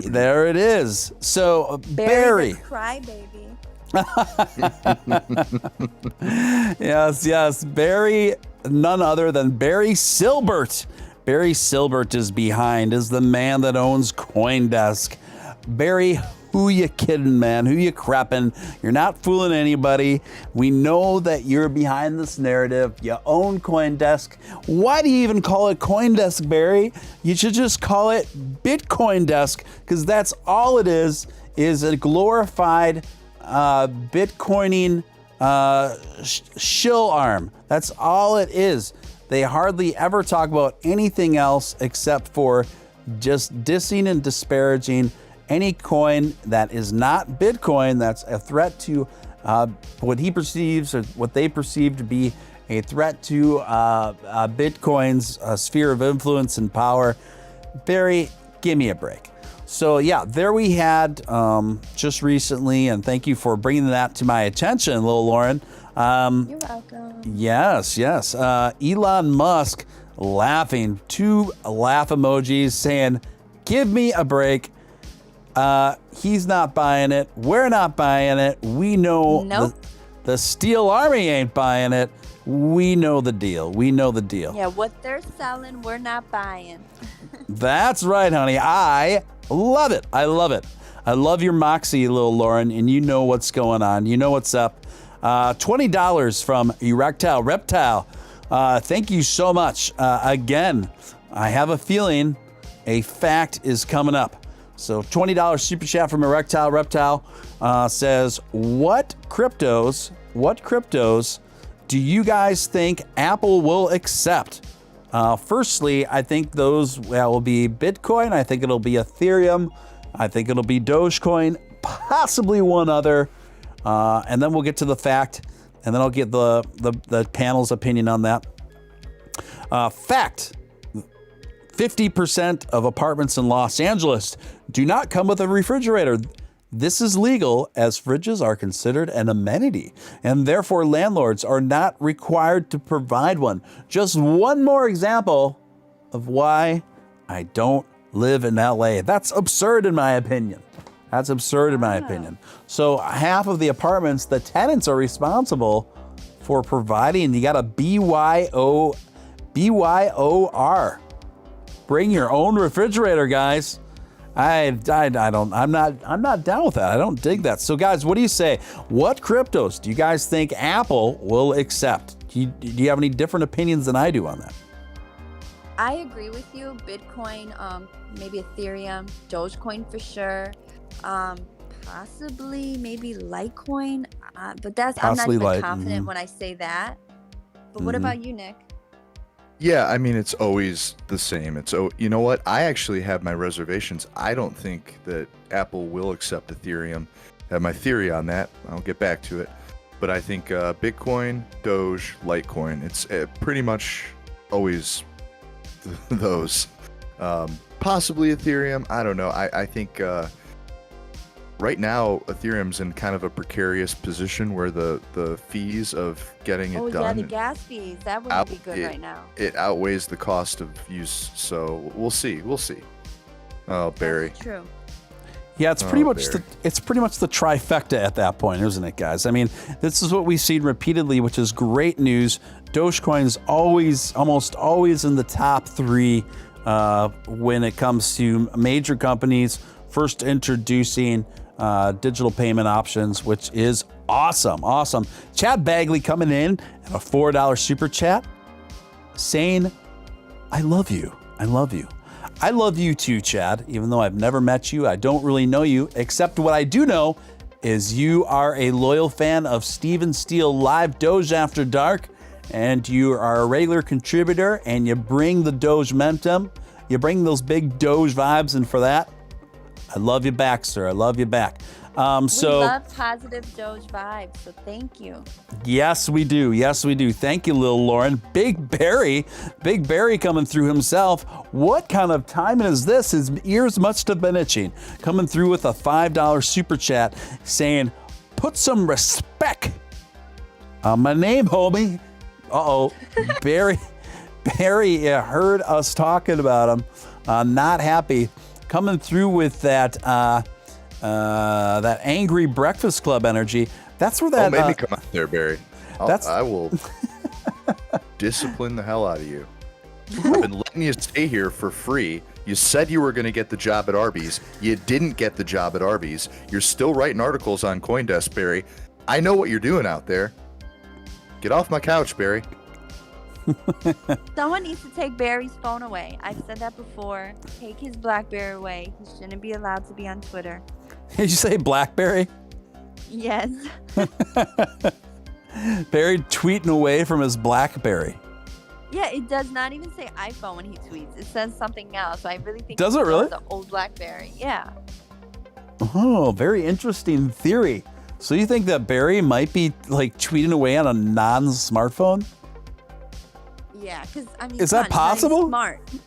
Speaker 1: There it is. So, Barry.
Speaker 3: Cry baby.
Speaker 1: Yes. Barry, none other than Barry Silbert. Barry Silbert is the man that owns CoinDesk. Barry, who you kidding, man? Who you crapping? You're not fooling anybody. We know that you're behind this narrative. You own CoinDesk. Why do you even call it CoinDesk, Barry? You should just call it Bitcoin Desk, because that's all it is a glorified Bitcoining shill arm. That's all it is. They hardly ever talk about anything else except for just dissing and disparaging any coin that is not Bitcoin, that's a threat to what he perceives or what they perceive to be a threat to Bitcoin's sphere of influence and power. Barry, give me a break. So yeah, there we had just recently, and thank you for bringing that to my attention, Lil Lauren.
Speaker 3: You're welcome.
Speaker 1: Yes. Elon Musk laughing, 2 laugh emojis saying, give me a break. He's not buying it. We're not buying it. We know the Steel Army ain't buying it. We know the deal.
Speaker 3: Yeah, what they're selling, we're not buying.
Speaker 1: That's right, honey. I love it. I love your moxie, Lil Lauren, and you know what's going on. You know what's up. $20 from Erectile Reptile. Thank you so much. Again, I have a feeling a fact is coming up. So $20 super chat from Erectile Reptile says, what cryptos do you guys think Apple will accept? Firstly, I think those will be Bitcoin. I think it'll be Ethereum. I think it'll be Dogecoin, possibly one other. And then we'll get to the fact, and then I'll get the panel's opinion on that. Fact. 50% of apartments in Los Angeles do not come with a refrigerator. This is legal as fridges are considered an amenity, and therefore landlords are not required to provide one. Just one more example of why I don't live in LA. That's absurd in my opinion. So half of the apartments, the tenants are responsible for providing. You got a BYOR. Bring your own refrigerator, guys. I'm not down with that. I don't dig that. So guys, what do you say? What cryptos do you guys think Apple will accept? Do you have any different opinions than I do on that?
Speaker 3: I agree with you. Bitcoin, maybe Ethereum, Dogecoin for sure. Possibly maybe Litecoin. But I'm not even confident when I say that. But what about you, Nick?
Speaker 2: Yeah, I mean, it's always the same. You know what? I actually have my reservations. I don't think that Apple will accept Ethereum. I have my theory on that. I'll get back to it. But I think Bitcoin, Doge, Litecoin, it's pretty much always those. Possibly Ethereum. I don't know. I think right now Ethereum's in kind of a precarious position where the fees of getting it done.
Speaker 3: Oh yeah, the gas fees. That wouldn't be good right now.
Speaker 2: It outweighs the cost of use. So we'll see. Oh, Barry.
Speaker 3: That's true.
Speaker 1: Yeah, it's pretty much the trifecta at that point, isn't it, guys? I mean, this is what we've seen repeatedly, which is great news. Dogecoin is almost always in the top 3 when it comes to major companies first introducing digital payment options, which is awesome. Chad Bagley coming in at a $4 super chat saying, I love you. I love you too, Chad. Even though I've never met you, I don't really know you, except what I do know is you are a loyal fan of Steven Steele Live Doge After Dark, and you are a regular contributor, and you bring the Doge momentum. You bring those big Doge vibes, and for that, I love you back, sir. I love you back.
Speaker 3: We love positive Doge vibes, so thank you.
Speaker 1: Yes, we do. Thank you, Lil Lauren. Big Barry coming through himself. What kind of timing is this? His ears must have been itching. Coming through with a $5 super chat saying, put some respect on my name, homie. Uh-oh. Barry heard us talking about him. Not happy. Coming through with that angry Breakfast Club energy. That's where that.
Speaker 2: Don't make me come out there, Barry. I will discipline the hell out of you. I've been letting you stay here for free. You said you were going to get the job at Arby's. You didn't get the job at Arby's. You're still writing articles on CoinDesk, Barry. I know what you're doing out there. Get off my couch, Barry.
Speaker 3: Someone needs to take Barry's phone away. I've said that before. Take his BlackBerry away. He shouldn't be allowed to be on Twitter.
Speaker 1: Did you say BlackBerry?
Speaker 3: Yes.
Speaker 1: Barry tweeting away from his BlackBerry.
Speaker 3: Yeah, it does not even say iPhone when he tweets. It says something else. So I really think
Speaker 1: does it really?
Speaker 3: The old BlackBerry. Yeah.
Speaker 1: Oh, very interesting theory. So you think that Barry might be like tweeting away on a non-smartphone?
Speaker 3: Yeah, because I mean,
Speaker 1: is that possible?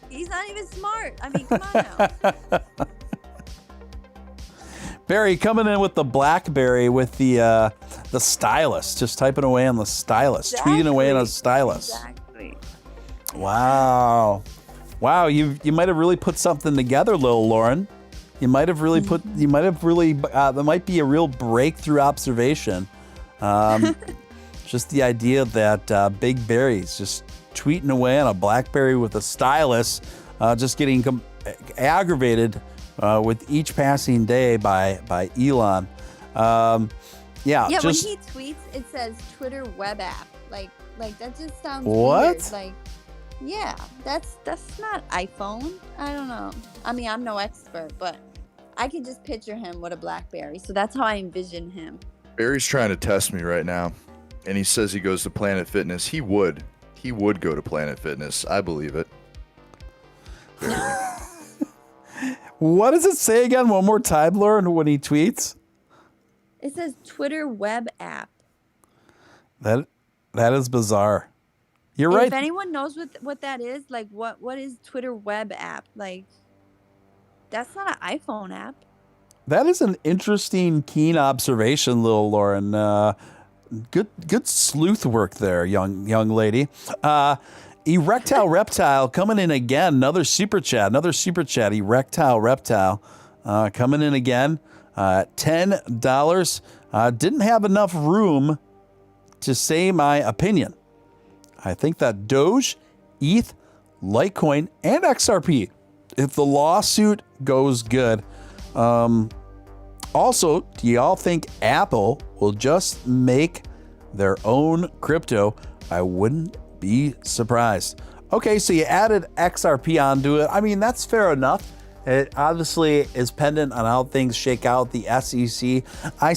Speaker 3: He's not even smart. I mean, come on now.
Speaker 1: Barry coming in with the BlackBerry with the stylus, just typing away on the stylus, tweeting away on a stylus.
Speaker 3: Exactly.
Speaker 1: Wow, you might have really put something together, Lil Lauren. You might have really there might be a real breakthrough observation. Just the idea that Big Barry's just tweeting away on a BlackBerry with a stylus, just getting aggravated with each passing day by Elon.
Speaker 3: Yeah,
Speaker 1: just,
Speaker 3: when he tweets, it says Twitter web app. Like that just sounds
Speaker 1: what?
Speaker 3: Weird. Like, yeah, that's not iPhone. I don't know. I mean, I'm no expert, but I can just picture him with a BlackBerry. So that's how I envision him.
Speaker 2: Barry's trying to test me right now, and he says he goes to Planet Fitness. He would go to Planet Fitness. I believe it.
Speaker 1: What does it say again? One more time, Lauren, when he tweets?
Speaker 3: It says Twitter web app.
Speaker 1: That is bizarre. You're
Speaker 3: And
Speaker 1: right.
Speaker 3: If anyone knows what that is, like what is Twitter web app? Like, that's not an iPhone app.
Speaker 1: That is an interesting, keen observation, little Lauren. Good sleuth work there, young lady. Erectile Reptile coming in again. Another super chat. Erectile Reptile coming in again. $10. Didn't have enough room to say my opinion. I think that Doge, ETH, Litecoin, and XRP, if the lawsuit goes good. Also, do y'all think Apple will just make their own crypto? I wouldn't be surprised. Okay, so you added XRP onto it. I mean, that's fair enough. It obviously is pendant on how things shake out. The SEC. I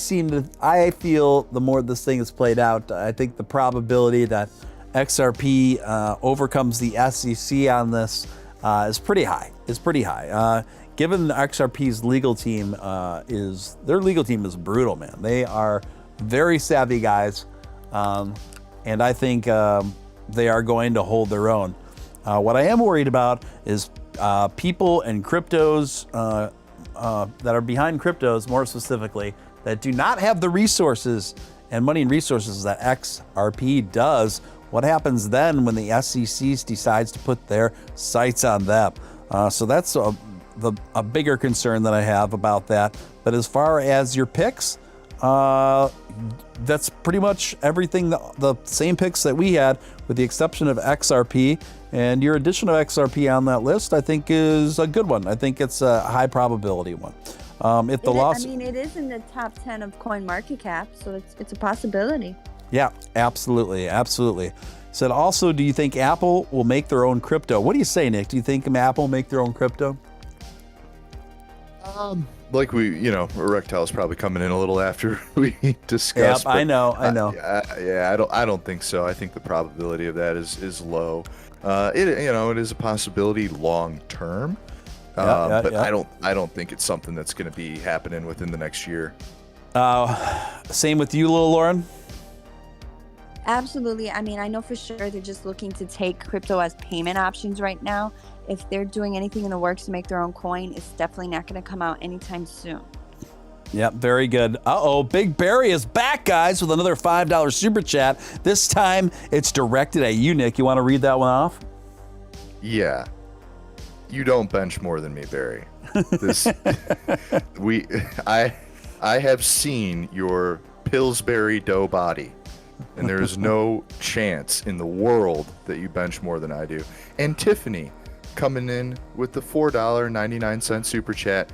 Speaker 1: feel the more this thing is played out, I think the probability that XRP overcomes the SEC on this is pretty high. Given XRP's legal team their legal team is brutal, man. They are very savvy guys, and I think they are going to hold their own. What I am worried about is people and cryptos that are behind cryptos, more specifically, that do not have the resources and money and resources that XRP does. What happens then when the SEC decides to put their sights on them? So that's a bigger concern that I have about that. But as far as your picks, that's pretty much everything, the same picks that we had, with the exception of XRP. And your addition of XRP on that list, I think, is a good one. I think it's a high probability one. It
Speaker 3: is in the top 10 of CoinMarketCap, so it's a possibility.
Speaker 1: Yeah, absolutely. Said also, do you think Apple will make their own crypto? What do you say, Nick? Do you think Apple will make their own crypto?
Speaker 2: Like Erectile's probably coming in a little after we discussed.
Speaker 1: Yep, I know.
Speaker 2: I don't think so. I think the probability of that is low. It is a possibility long term, but I don't think it's something that's going to be happening within the next year.
Speaker 1: Same with you, little Lauren.
Speaker 3: Absolutely. I mean, I know for sure they're just looking to take crypto as payment options right now. If they're doing anything in the works to make their own coin, it's definitely not going to come out anytime soon.
Speaker 1: Yep, very good. Big Barry is back, guys, with another $5 super chat. This time it's directed at you, Nick. You want to read that one off?
Speaker 2: Yeah. You don't bench more than me, Barry. I have seen your Pillsbury dough body, and there is no chance in the world that you bench more than I do. And Tiffany coming in with the $4.99 super chat.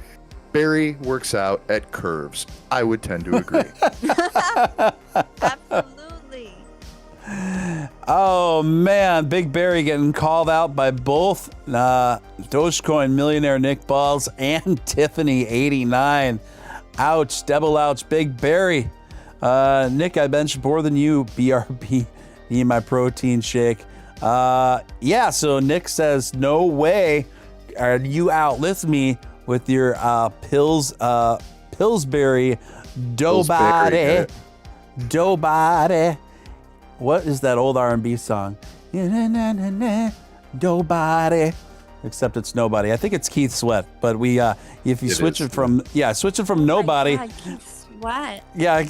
Speaker 2: Barry works out at Curves. I would tend to agree.
Speaker 3: Absolutely.
Speaker 1: Oh, man. Big Barry getting called out by both Dogecoin millionaire Nick Ballz and Tiffany 89. Ouch. Double ouch. Big Barry. Nick, I benched more than you. BRB. Need my protein shake. So Nick says, no way are you outlift me with your Pillsbury dough body. Dough body. What is that old R&B song? Dough body. Except it's nobody. I think it's Keith Sweat. But if you switch it from nobody.
Speaker 3: God, Keith Sweat.
Speaker 1: Yeah,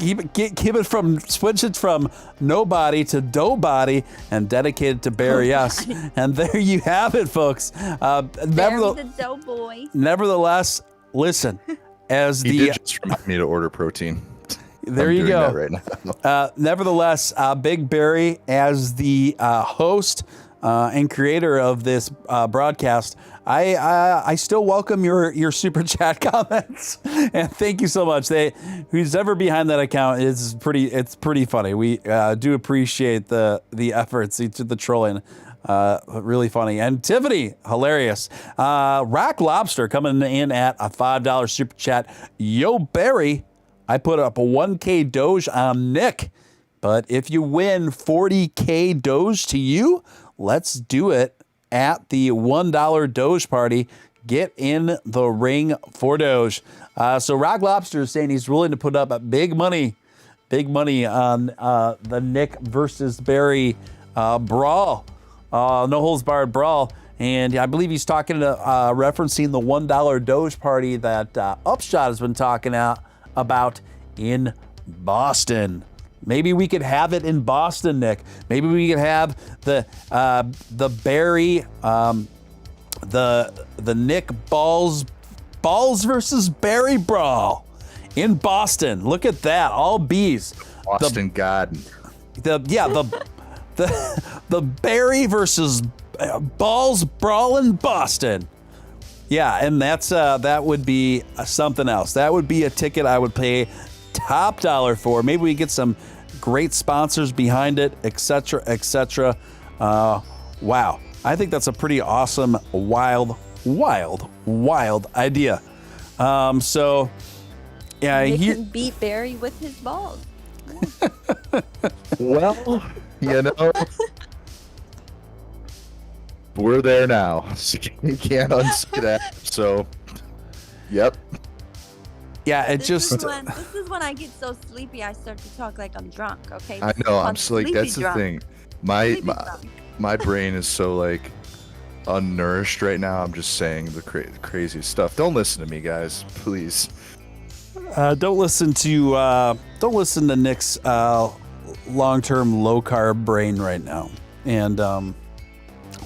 Speaker 1: switch it from nobody to dough body and dedicate it to Barry S. And there you have it, folks.
Speaker 3: Barry the dough boy.
Speaker 1: Nevertheless, listen, as
Speaker 2: he did just remind me to order protein.
Speaker 1: There
Speaker 2: I'm
Speaker 1: you
Speaker 2: doing
Speaker 1: go.
Speaker 2: that right now.
Speaker 1: Nevertheless, Big Barry, as the host and creator of this broadcast, I still welcome your super chat comments, and thank you so much. Who's ever behind that account it's pretty funny. We do appreciate the efforts, the trolling. Really funny. And Tiffany, hilarious. Rack Lobster coming in at a $5 super chat. Yo, Barry, I put up a 1K Doge on Nick. But if you win 40K Doge to you, let's do it at the $1 Doge party. Get in the ring for Doge. So Rack Lobster is saying he's willing to put up big money on the Nick versus Barry brawl. No holds barred brawl. And I believe he's talking to referencing the $1 Doge party that Upshot has been talking about in Boston. Maybe we could have it in Boston, Nick. Maybe we could have the Barry, the Nick Ballz versus Barry brawl in Boston. Look at that, all bees.
Speaker 2: Boston Garden.
Speaker 1: The Barry versus Ballz brawl in Boston. Yeah, and that would be something else. That would be a ticket I would pay top dollar for. Maybe we get some great sponsors behind it, etc., etc. Wow, I think that's a pretty awesome, wild idea. So, yeah,
Speaker 3: Nick can beat Barry with his balls.
Speaker 2: Well, you know, we're there now. You can't unsee that. So, yep.
Speaker 1: Yeah,
Speaker 3: This is when I get so sleepy I start to talk like I'm drunk. Okay.
Speaker 2: I know. I'm just like, that's
Speaker 3: drunk.
Speaker 2: the thing.
Speaker 3: Sleepy
Speaker 2: My
Speaker 3: drunk.
Speaker 2: my brain is so like unnourished right now. I'm just saying the craziest stuff. Don't listen to me, guys, please.
Speaker 1: Don't listen to Nick's long-term low-carb brain right now. And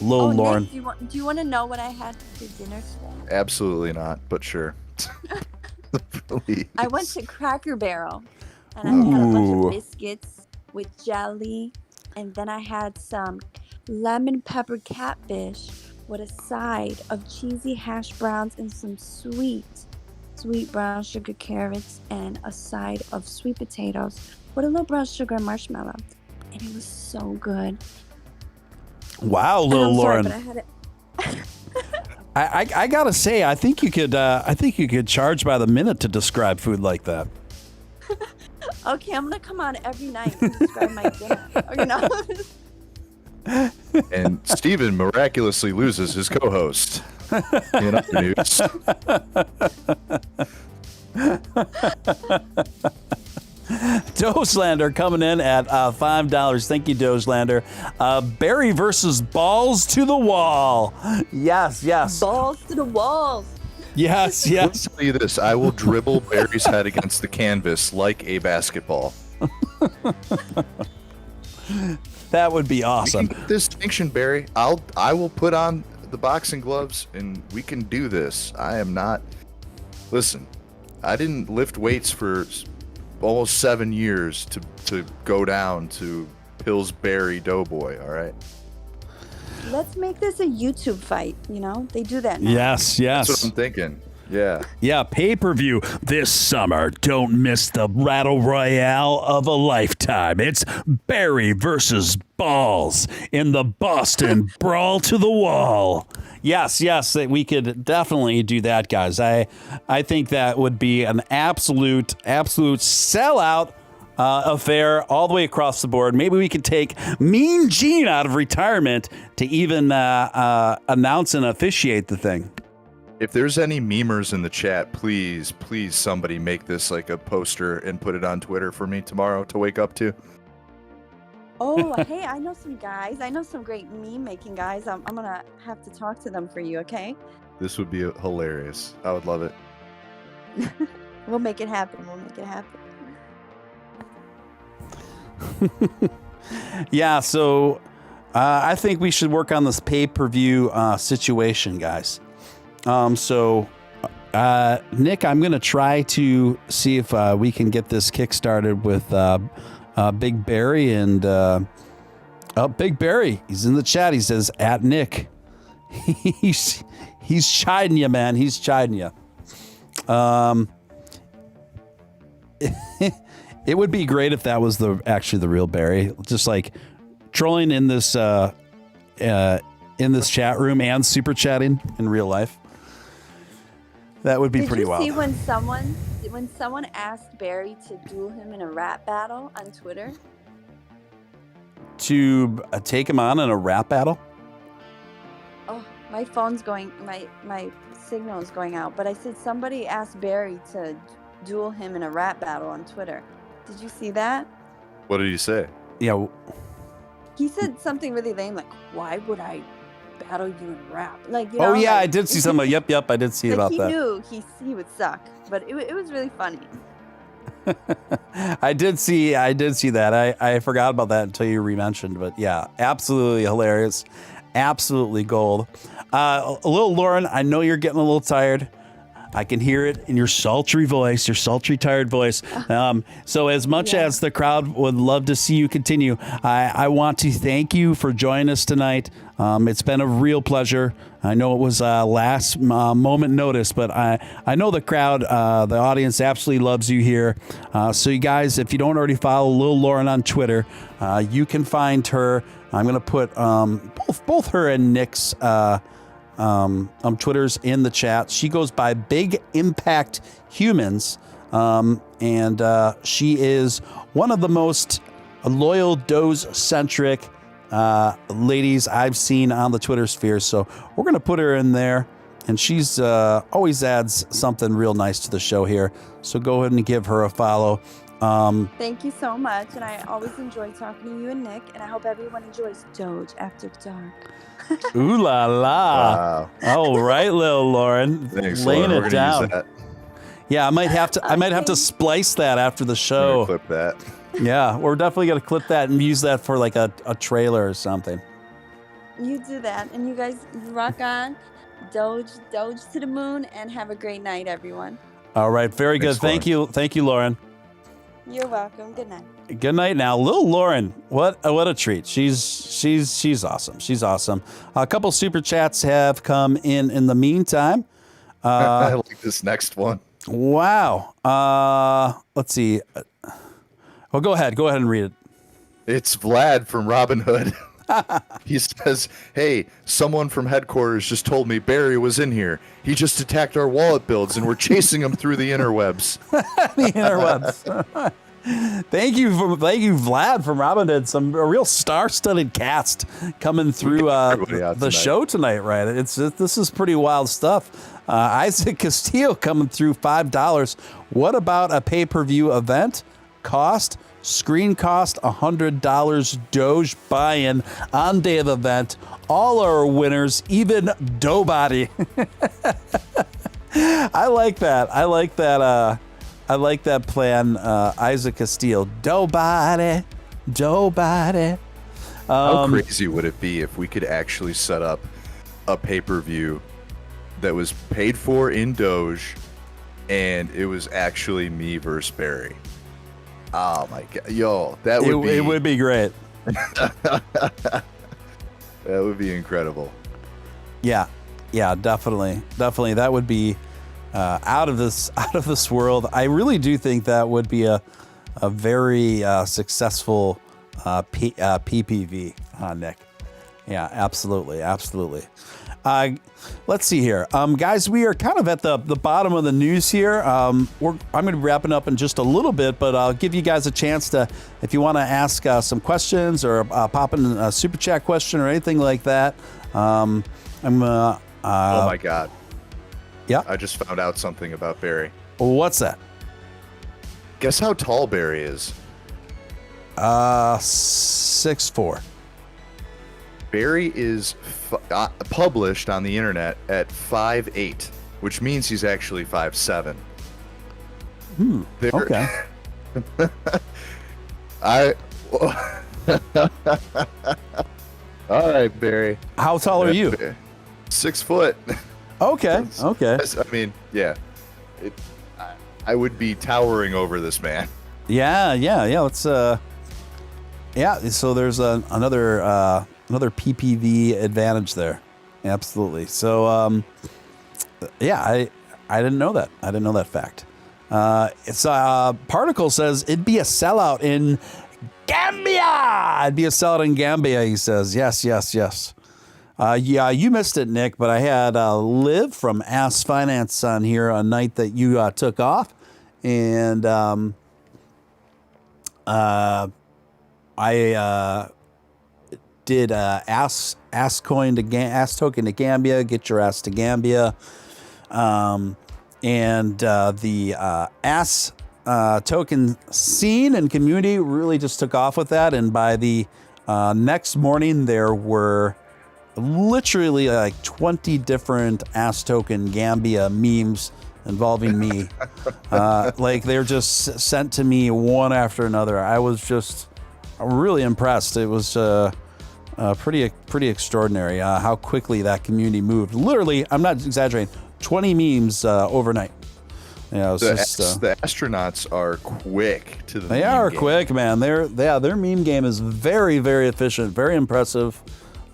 Speaker 1: Lauren.
Speaker 3: Nick, do you want to know what I had for dinner today?
Speaker 2: Absolutely not, but sure. Please.
Speaker 3: I went to Cracker Barrel and I had a bunch of biscuits with jelly, and then I had some lemon pepper catfish with a side of cheesy hash browns and some sweet brown sugar carrots and a side of sweet potatoes with a little brown sugar and marshmallow, and it was so good.
Speaker 1: Wow, little Lauren.
Speaker 3: Sorry, but I had it.
Speaker 1: I gotta say, I think you could charge by the minute to describe food like that.
Speaker 3: Okay, I'm gonna come on every night and describe my dinner.
Speaker 2: And Steven miraculously loses his co-host. In other news.
Speaker 1: Dozelander coming in at $5. Thank you, Dozelander. Barry versus Ballz to the wall. Yes.
Speaker 3: Balls to the walls.
Speaker 1: Yes.
Speaker 2: I'll tell you this: I will dribble Barry's head against the canvas like a basketball.
Speaker 1: That would be
Speaker 2: We
Speaker 1: awesome.
Speaker 2: can get this distinction, Barry. I will put on the boxing gloves and we can do this. I am not. Listen, I didn't lift weights for almost 7 years to go down to Pillsbury Doughboy. All right.
Speaker 3: Let's make this a YouTube fight. You know, they do that now.
Speaker 1: Yes.
Speaker 2: That's what I'm thinking. Yeah.
Speaker 1: Yeah, pay-per-view this summer. Don't miss the battle royale of a lifetime. It's Barry versus Ballz in the Boston Brawl to the Wall. Yes, we could definitely do that, guys. I think that would be an absolute sellout affair all the way across the board. Maybe we could take Mean Gene out of retirement to even announce and officiate the thing.
Speaker 2: If there's any memers in the chat, please somebody make this like a poster and put it on Twitter for me tomorrow to wake up to.
Speaker 3: Oh, hey, I know some guys. I know some great meme making guys. I'm gonna have to talk to them for you, okay?
Speaker 2: This would be hilarious. I would love it.
Speaker 3: We'll make it happen.
Speaker 1: Yeah, so I think we should work on this pay-per-view situation, guys. So Nick, I'm going to try to see if we can get this kick-started with Big Barry. And Big Barry, he's in the chat. He says, at Nick. He's chiding you, man. He's chiding you. It would be great if that was actually the real Barry. Just like trolling in this in this chat room and super chatting in real life. That would be pretty wild.
Speaker 3: Did you see when someone asked Barry to duel him in a rap battle on Twitter?
Speaker 1: To take him on in a rap battle?
Speaker 3: Oh, my phone's going, my signal is going out. But I said somebody asked Barry to duel him in a rap battle on Twitter. Did you see that?
Speaker 2: What did you say?
Speaker 1: Yeah.
Speaker 3: He said something really lame, like, "Why would I battle you in rap?" Like, you
Speaker 1: Oh
Speaker 3: know,
Speaker 1: yeah,
Speaker 3: like,
Speaker 1: I did see something. Yep, I did see
Speaker 3: like
Speaker 1: about
Speaker 3: he
Speaker 1: that.
Speaker 3: knew he would suck, but it was really funny.
Speaker 1: I did see that. I forgot about that until you re-mentioned, but yeah, absolutely hilarious. Absolutely gold. A little Lauren, I know you're getting a little tired. I can hear it in your sultry voice, your sultry, tired voice. So as much as the crowd would love to see you continue, I want to thank you for joining us tonight. It's been a real pleasure. I know it was last moment notice, but I know the crowd, the audience absolutely loves you here. So you guys, if you don't already follow Lil Lauren on Twitter, you can find her. I'm going to put both her and Nick's Twitter's in the chat. She goes by Big Impact Humans, and she is one of the most loyal Doge-centric ladies I've seen on the Twitter sphere. So we're going to put her in there, and she's always adds something real nice to the show here. So go ahead and give her a follow.
Speaker 3: Thank you so much, and I always enjoy talking to you and Nick, and I hope everyone enjoys Doge After Dark.
Speaker 1: Ooh la la!
Speaker 2: Wow.
Speaker 1: All right, Lil Lauren,
Speaker 2: Thanks,
Speaker 1: laying
Speaker 2: Lauren.
Speaker 1: it down.
Speaker 2: That.
Speaker 1: Yeah, I might have to splice that after the show.
Speaker 2: Clip that.
Speaker 1: Yeah, we're definitely gonna clip that and use that for like a trailer or something.
Speaker 3: You do that, and you guys rock on. Doge to the moon, and have a great night, everyone.
Speaker 1: All right, very good.
Speaker 2: Thanks,
Speaker 1: Thank you, Lauren.
Speaker 3: You're welcome. Good night.
Speaker 1: Good night now, Lil Lauren. What a treat. She's awesome. She's awesome. A couple super chats have come in the meantime.
Speaker 2: I like this next one.
Speaker 1: Wow. Let's see. Well, go ahead and read it.
Speaker 2: It's Vlad from Robin Hood. He says, "Hey, someone from headquarters just told me Barry was in here. He just attacked our wallet builds, and we're chasing him through the interwebs."
Speaker 1: The interwebs. Thank you, Vlad from Robin Hood. A real star-studded cast coming through the show tonight, right? This is pretty wild stuff. Isaac Castillo coming through $5. What about a pay-per-view event? Screen cost $100. Doge buy-in on day of event. All our winners, even Dobody. I like that. I like that plan. Isaac Castillo. Dobody.
Speaker 2: How crazy would it be if we could actually set up a pay-per-view that was paid for in Doge, and it was actually me versus Barry? Oh my god, yo, that would be.
Speaker 1: It would be great.
Speaker 2: That would be incredible.
Speaker 1: Yeah, definitely. That would be out of this world. I really do think that would be a very successful PPV, Nick. Yeah, absolutely. Let's see here. Guys, we are kind of at the bottom of the news here. I'm going to be wrapping up in just a little bit, but I'll give you guys a chance to, if you want to ask some questions or pop in a super chat question or anything like that. Oh
Speaker 2: my God.
Speaker 1: Yeah.
Speaker 2: I just found out something about Barry.
Speaker 1: What's that?
Speaker 2: Guess how tall Barry is?
Speaker 1: 6'4".
Speaker 2: Barry is published on the internet at 5'8", which means he's actually 5'7".
Speaker 1: Okay.
Speaker 2: All right, Barry.
Speaker 1: How tall are you?
Speaker 2: 6 foot.
Speaker 1: Okay.
Speaker 2: I mean, yeah. I would be towering over this man.
Speaker 1: Yeah. Let's. So there's another PPV advantage there. Absolutely. So, I didn't know that. I didn't know that fact. Particle says it'd be a sellout in Gambia. It'd be a sellout in Gambia. He says, yes. Yeah, you missed it, Nick, but I had Liv from Ask Finance on here a night that you took off. And I did ask token to Gambia, get your ass to Gambia. And the ass token scene and community really just took off with that. And by the next morning, there were literally like 20 different ass token Gambia memes involving me. Like they're just sent to me one after another. I was just really impressed. It was pretty extraordinary how quickly that community moved. Literally, I'm not exaggerating, 20 memes overnight. Yeah, it was
Speaker 2: the astronauts are quick to the.
Speaker 1: They are quick, man. Their meme game is very, very efficient, very impressive.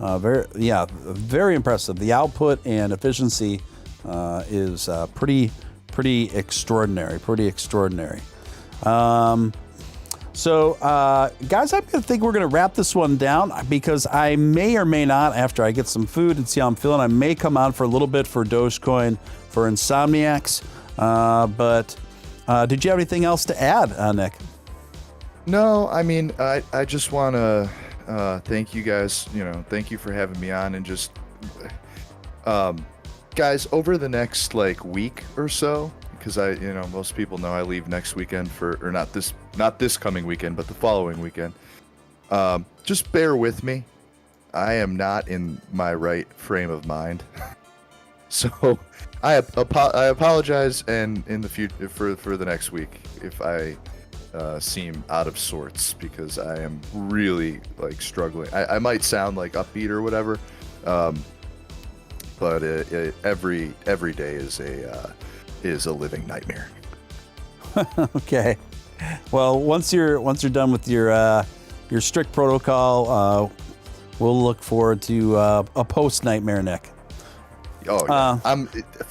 Speaker 1: Very impressive. The output and efficiency is pretty extraordinary. Pretty extraordinary. So, guys, I think we're going to wrap this one down because I may or may not, after I get some food and see how I'm feeling, I may come on for a little bit for Dogecoin for Insomniacs. But did you have anything else to add, Nick?
Speaker 2: No, I mean, I just want to thank you guys. Thank you for having me on, and just guys, over the next week or so, because most people know I leave next weekend or not this coming weekend, but the following weekend. Just bear with me. I am not in my right frame of mind, so I apologize, and in the future for the next week if I seem out of sorts, because I am really struggling. I might sound upbeat or whatever, but every day is a living nightmare.
Speaker 1: Okay. Well, once you're done with your strict protocol, we'll look forward to a post nightmare, Nick.
Speaker 2: Oh, yeah.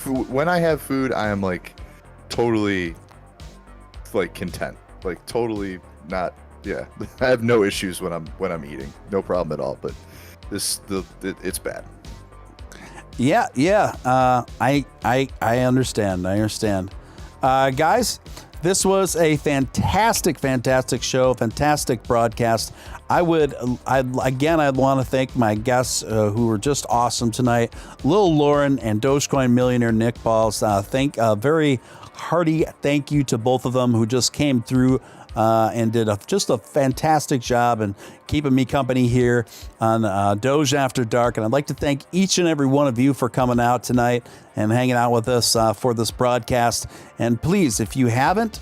Speaker 2: When I have food, I am totally content. Totally not. Yeah, I have no issues when I'm eating. No problem at all. But it's bad.
Speaker 1: Yeah. I understand. Guys, this was a fantastic show, fantastic broadcast. I'd want to thank my guests who were just awesome tonight. Lil Lauren and Dogecoin millionaire Nick Ballz. Very hearty thank you to both of them who just came through and did just a fantastic job and keeping me company here on Doge After Dark. And I'd like to thank each and every one of you for coming out tonight and hanging out with us for this broadcast. And please, if you haven't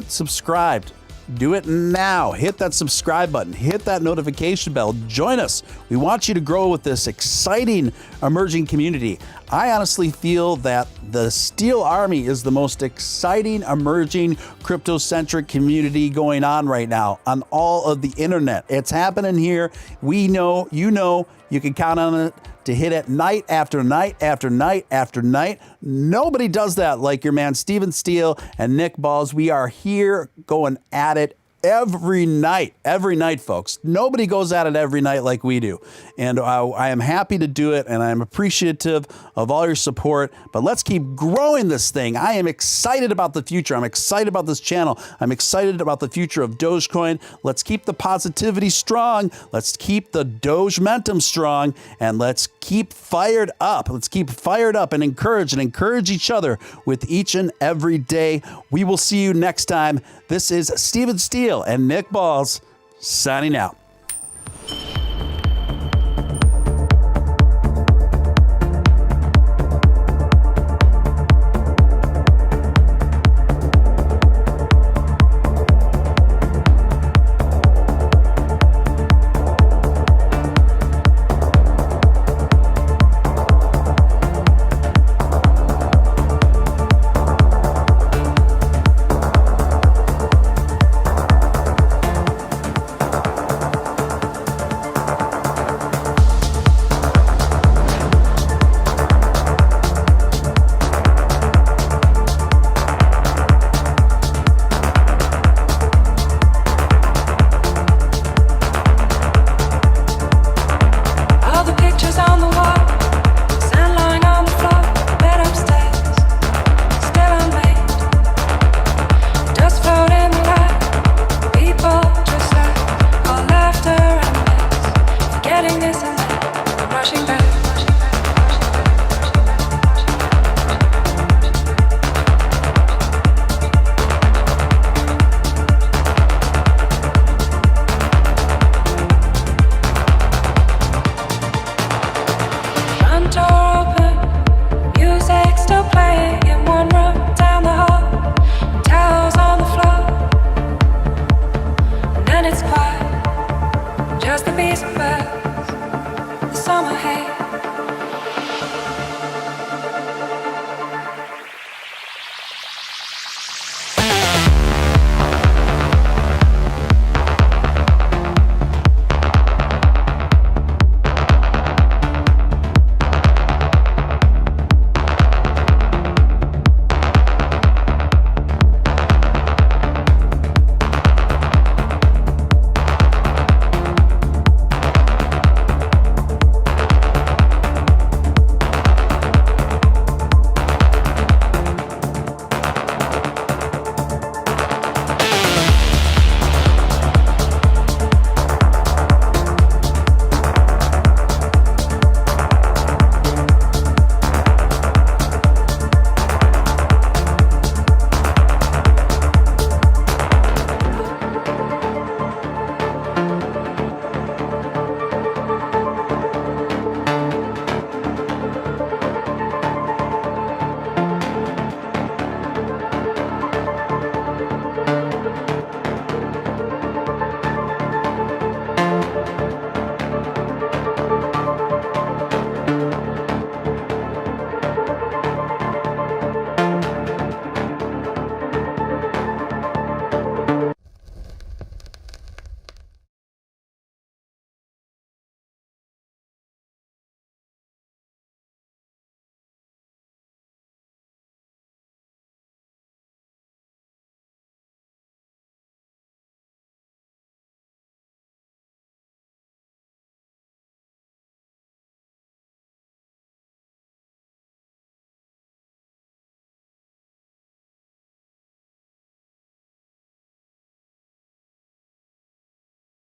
Speaker 1: subscribed, do it now. Hit that subscribe button. Hit that notification bell. Join us. We want you to grow with this exciting emerging community. I honestly feel that the Steel Army is the most exciting emerging crypto-centric community going on right now on all of the internet. It's happening here. We know, you can count on it to hit it night after night after night after night. Nobody does that like your man Steven Steele and Nick Ballz. We are here going at it every night, folks. Nobody goes at it every night like we do. And I am happy to do it, and I'm appreciative of all your support. But let's keep growing this thing. I am excited about the future. I'm excited about this channel. I'm excited about the future of Dogecoin. Let's keep the positivity strong. Let's keep the Dogementum strong, and let's keep fired up. Let's keep fired up and encourage each other with each and every day. We will see you next time. This is Steven Steele and Nick Ballz signing out.